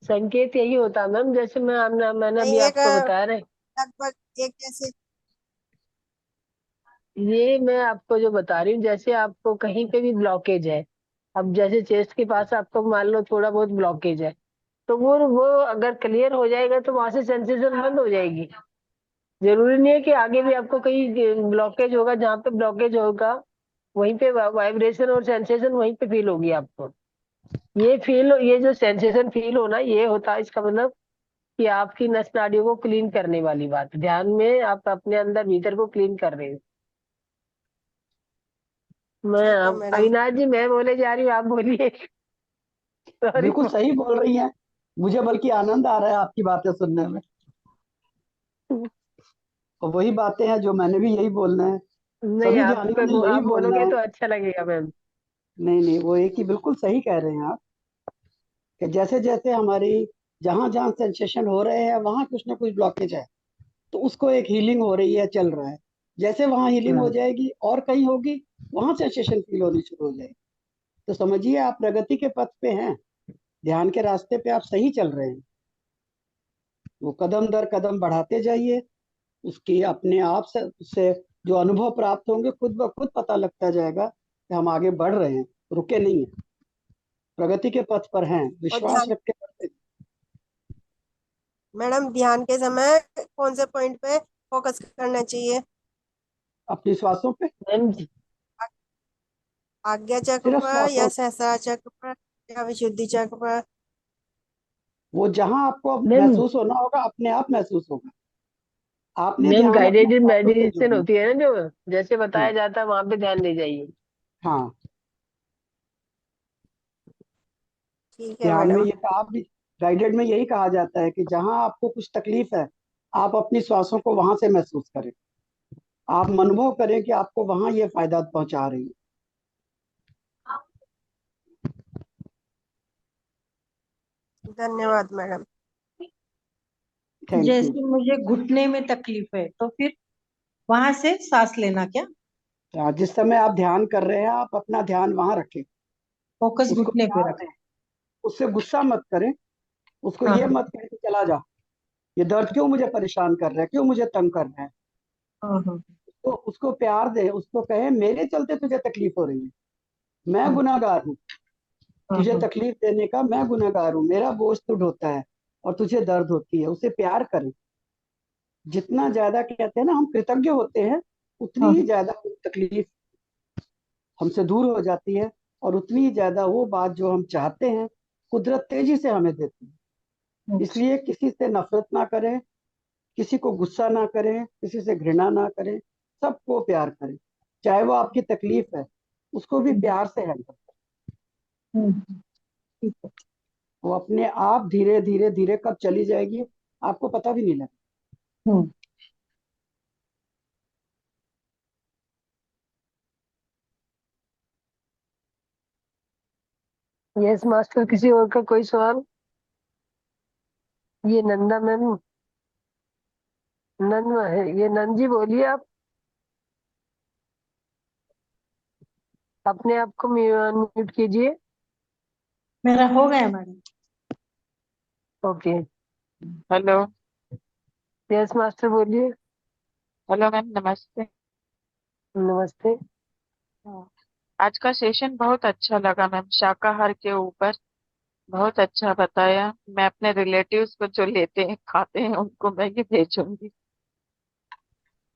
संकेत यही होता है मैम, जैसे मैंने नहीं, अभी एक आपको बताया ना। लगभग एक जैसे। ये मैं आपको जो बता रही हूँ, जैसे आपको कहीं पे भी ब्लॉकेज है, अब जैसे चेस्ट के पास आपको मान लो थोड़ा बहुत ब्लॉकेज है, तो वो अगर क्लियर हो जाएगा तो वहां से सेंसेशन बंद हो जाएगी। जरूरी नहीं है कि आगे भी आपको कहीं ब्लॉकेज होगा, जहाँ पे ब्लॉकेज होगा वहीं पे वाइब्रेशन और सेंसेशन वहीं पे फील होगी आपको। ये जो सेंसेशन फील होना ये होता है, इसका मतलब कि आपकी नस नाड़ियों को क्लीन करने वाली बात, ध्यान में आप अपने अंदर भीतर को क्लीन कर रहे हो। मैं ठीक है मैडम। अविनाश जी मैं बोले जा रही हूँ, आप बोलिए। सॉरी। बिल्कुल सही बोल रही हैं। मुझे बल्कि आनंद आ रहा है आपकी बातें सुनने में। और वही बातें हैं जो मैंने भी यही बोलना है, नहीं, सभी आप ध्यानियों ने यही आप बोलना बोलोगे है। तो अच्छा लगेगा मैम। नहीं नहीं, वो एक ही बिल्कुल सही कह रहे हैं आप, कि जैसे जैसे हमारी जहां जहां सेंसेशन हो रहे हैं वहां कुछ ना कुछ ब्लॉकेज है, तो उसको एक हीलिंग हो रही है, चल रहा है। जैसे वहां हीलिंग हो जाएगी और कहीं होगी, वहां सेंसेशन फील होनी शुरू हो जाएगी। तो समझिए आप प्रगति के पथ पे हैं, ध्यान के रास्ते पे आप सही चल रहे हैं। वो कदम दर कदम बढ़ाते जाइए, उसकी अपने आप से जो अनुभव प्राप्त होंगे खुद ब खुद पता लगता जाएगा कि हम आगे बढ़ रहे हैं, रुके नहीं है, प्रगति के पथ पर हैं, और विश्वास ध्यान, रख के बढ़ते हैं। मैडम ध्यान के समय कौन से पॉइंट पे फोकस करना चाहिए? अपनी श्वासों पे, मैम जी आ- आज्ञा चक्र सिर्फ पर या श्वासों, सहस्त्र चक्र पर या विशुद्धि चक्र पर? वो जहां आपको मैम महसूस होना होगा अपने आप महसूस होगा। आपने मैम ध्यान अपने गाइडेड श्वासों से मेडिटेशन जोड़ना होती है ना, जो जैसे है। बताया जाता है वहां पे ध्यान दे जाइए। हाँ, ठीक है ध्यान में मैडम। ये कहा भी, गाइडेड में यही कहा जाता है कि जहां आपको कुछ तकलीफ है, आप अपनी श्वासों को वहां से महसूस करें, आप अनुभव करें कि आपको वहां ये फायदा पहुंचा रही है। धन्यवाद मैडम। Thank you. जैसे मुझे घुटने में तकलीफ है तो फिर वहां से सांस लेना क्या? जिस समय आप ध्यान कर रहे हैं आप अपना ध्यान वहां रखें, फोकस उसको घुटने पे प्यार रख। दें, उससे गुस्सा मत करें, उसको हाँ ये हाँ मत कहें कि चला जा, ये दर्द क्यों मुझे परेशान कर रहा है, क्यों मुझे तंग कर रहा है। हाँ हाँ तो उसको प्यार दे, उसको कहे मेरे चलते तुझे तकलीफ हो रही है, मैं हाँ गुनाहगार हूँ, हाँ तुझे हाँ तकलीफ देने का मैं गुनाहगार हूँ, मेरा बोझ तुझ होता है और तुझे दर्द होती है। उसे प्यार करें। जितना ज्यादा कहते हैं ना हम कृतज्ञ होते हैं, उतनी हाँ ही ज्यादा तकलीफ हमसे दूर हो जाती है, और उतनी ही ज्यादा वो बात जो हम चाहते हैं कुदरत तेजी से हमें देती है। अच्छा। इसलिए किसी से नफरत ना करें, किसी को गुस्सा ना करें, किसी से घृणा ना करें, सबको प्यार करें, चाहे वो आपकी तकलीफ है उसको भी प्यार से हैंडल करें। हम्म, ठीक है। वो अपने आप धीरे धीरे धीरे कब चली जाएगी आपको पता भी नहीं लगेगा। हम्म। यस मास्टर, किसी और का कोई सवाल? ये नंदा मैम, नंद है ये, नंद जी बोलिए आप, अपने आप को म्यूट कीजिए। मेरा हो गया madam. Okay. Hello. Yes master बोलिए। हेलो मैम, नमस्ते। नमस्ते। हाँ, आज का सेशन बहुत अच्छा लगा मैम, शाकाहार के ऊपर बहुत अच्छा बताया। मैं अपने रिलेटिव्स को जो लेते हैं खाते हैं उनको मैं ये भेजूंगी।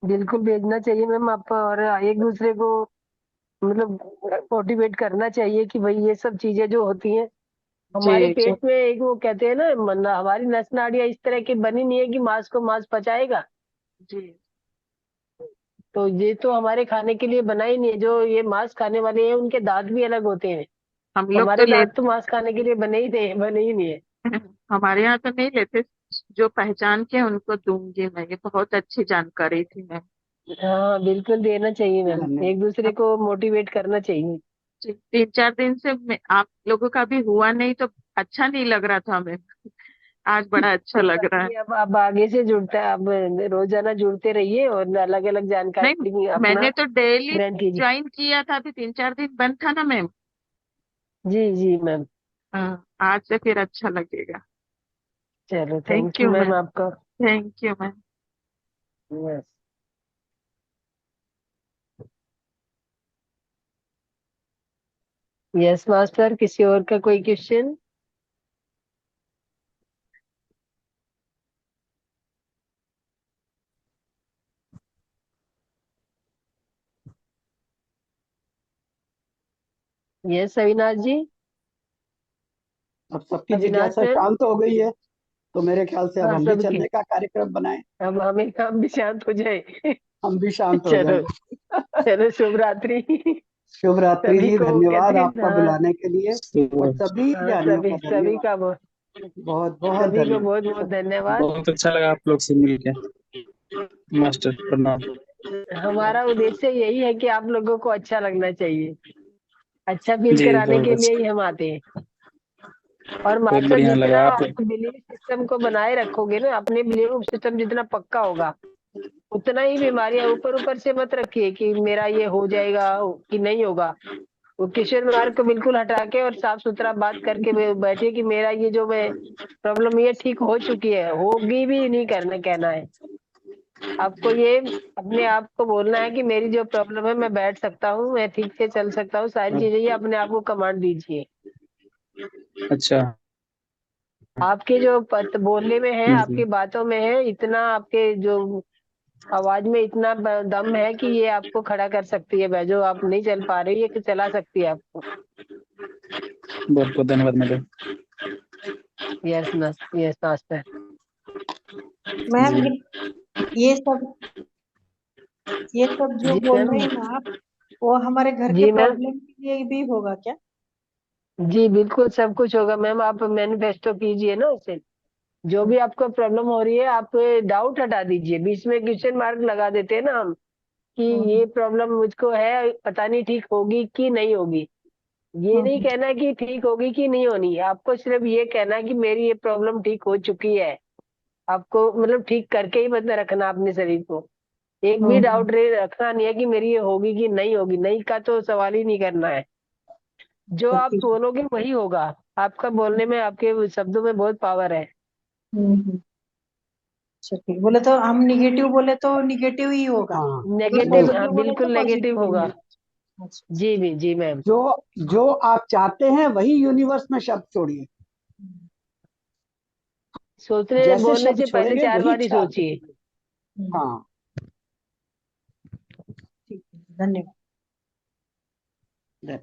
बिल्कुल भेजना चाहिए मैम आप, और एक दूसरे को मतलब मोटिवेट करना चाहिए कि भाई ये सब चीजें जो होती हैं जी हमारे जी पेट में, एक वो कहते हैं ना हमारी नस नाड़ियां इस तरह की बनी नहीं है कि मांस को मांस पचाएगा। जी। तो ये तो हमारे खाने के लिए बना ही नहीं है। जो ये मांस खाने वाले हैं उनके दांत भी अलग होते हैं। हम लोग तो हमारे दांत तो मांस खाने के लिए बने ही नहीं है। हमारे यहाँ तो नहीं लेते। जो पहचान के उनको दूंगी मैं, ये बहुत अच्छी जानकारी थी मैम। हाँ बिल्कुल देना चाहिए मैम, धन्यवाद। एक दूसरे को मोटिवेट करना चाहिए। 3-4 दिन से आप लोगों का भी हुआ नहीं तो अच्छा नहीं लग रहा था मैम। आज बड़ा अच्छा कोई लग बात रहा है। नहीं, अब आगे से जुड़ता है, अब रोजाना जुड़ते रहिए और अलग अलग नहीं, जानकारी अपना मैंने तो डेली ग्रहण कीजिए। ज्वाइन किया था, अभी 3-4 दिन बंद था ना मैम। जी जी मैम। हाँ, आज से फिर अच्छा लगेगा। चलो thank thank you you ma'am ma'am. आपका। Thank you ma'am. Yes. Yes master, किसी और का कोई क्वेश्चन? यस अविनाश जी। अब सबकी अविनाश जिज्ञासा मैम। शांत हो गई है, तो मेरे ख्याल से अब हाँ हम भी सबके, चलने का कार्यक्रम बनाएं। अब हम भी शांत हो जाए। हम भी शांत हो चलो। जाएं। चलो शुभ रात्रि। शुभ रात्रि सभी जी, को कहते धन्यवाद हैं आपका हाँ। बुलाने के लिए, और सभी हाँ ध्यानियों सभी का सभी धन्यवाद। का बहुत बहुत सभी को बहुत धन्यवाद। बहुत धन्यवाद। बहुत अच्छा लगा आप लोग से मिलके। मास्टर प्रणाम। हमारा उद्देश्य यही है कि आप लोगों को अच्छा लगना चाहिए, अच्छा फील जी कराने बहुत के लिए अच्छा, ही हम आते हैं। और बहुत मास्टर बढ़िया जितना लगा आप। आप बिलीफ सिस्टम को बनाए रखोगे ना, अपने बिलीफ सिस्टम जितना पक्का होगा, उतना ही बीमारियां ऊपर ऊपर से मत रखिए कि मेरा ये हो जाएगा कि नहीं होगा। वो क्वेश्चन मार्क को बिल्कुल हटा के और साफ सुथरा बात करके बैठे कि मेरा ये जो मैं प्रॉब्लम ये ठीक हो चुकी है, होगी भी नहीं करना कहना है आपको। ये अपने आप को बोलना है कि मेरी जो प्रॉब्लम है मैं बैठ सकता हूँ, मैं ठीक से चल सकता हूँ, सारी चीजें, ये अपने आप को कमांड दीजिए। अच्छा। आपके जो बोलने में है, जी आपकी बातों में है, इतना आपके जो आवाज में इतना दम है कि ये आपको खड़ा कर सकती है, जो आप नहीं चल पा रही है कि चला सकती है आपको। बहुत बहुत धन्यवाद madam. Yes yes master. Ma'am जी ये सब जो जी बोल मैम। रहे हैं ना आप, वो हमारे घर के जी मैम। प्रॉब्लम के लिए भी होगा क्या? जी बिल्कुल सब कुछ होगा मैम, आप मैनिफेस्टो कीजिए ना उसे। जो भी आपको प्रॉब्लम हो रही है आप डाउट हटा दीजिए, बीच में क्वेश्चन मार्क लगा देते हैं ना हम कि हम्म ये प्रॉब्लम मुझको है, पता नहीं ठीक होगी कि नहीं होगी। ये नहीं हम्म कहना है कि ठीक होगी कि नहीं होनी है, आपको सिर्फ ये कहना है कि मेरी ये प्रॉब्लम ठीक हो चुकी है। आपको मतलब ठीक करके ही मतलब रखना अपने शरीर को, एक भी हम्म डाउट रखना नहीं है कि मेरी ये होगी कि नहीं होगी, नहीं का तो सवाल ही नहीं करना है। जो तो आप ठीक। बोलोगे वही होगा। आपका बोलने में, आपके शब्दों में बहुत पावर है। हम्म अच्छा ठीक, बोले तो हम निगेटिव बोले तो निगेटिव ही होगा, हाँ, अगर नेगेटिव, हाँ पॉजिटिव बोले तो बिल्कुल नेगेटिव पॉजिटिव ही होगा। होगा। अच्छा जी भी जी मैम। जो जो आप चाहते हैं वही यूनिवर्स में शब्द छोड़िए। सोचने जैसे बोलने शब्द से पहले छोड़ेंगे 4 वही बार ही चार। सोचिए। हाँ, ठीक है, धन्यवाद।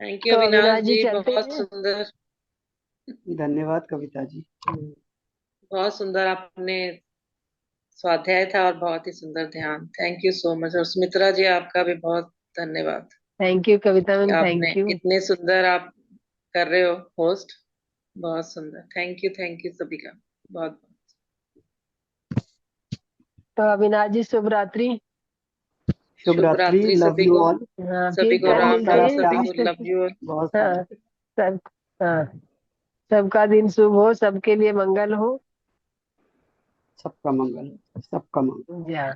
थैंक यू तो अविनाश अविनाश जी जी, चलते बहुत हैं। सुंदर। धन्यवाद कविता जी। बहुत सुंदर आपने स्वाध्याय था और बहुत ही सुंदर ध्यान। Thank you so much. और सुमित्रा जी आपका भी बहुत धन्यवाद थैंक यू कविता कि मैम, आपने थैंक यू। इतने सुंदर आप कर रहे हो होस्ट। बहुत सुंदर। थैंक यू सभी का बहुत। तो अविनाश जी शुभ रात्रि। शुभ शुभ रात्रि, रात्रि लव सभी यू को। ऑल। हाँ सभी फिर को कल बहुत राम मिलते सारा राम, हैं सभी प्यार, को तीसरे। Love you. बहुत सारा। हाँ सब, हाँ सबका दिन शुभ हो, सबके लिए मंगल हो। सबका मंगल, सबका मंगल। या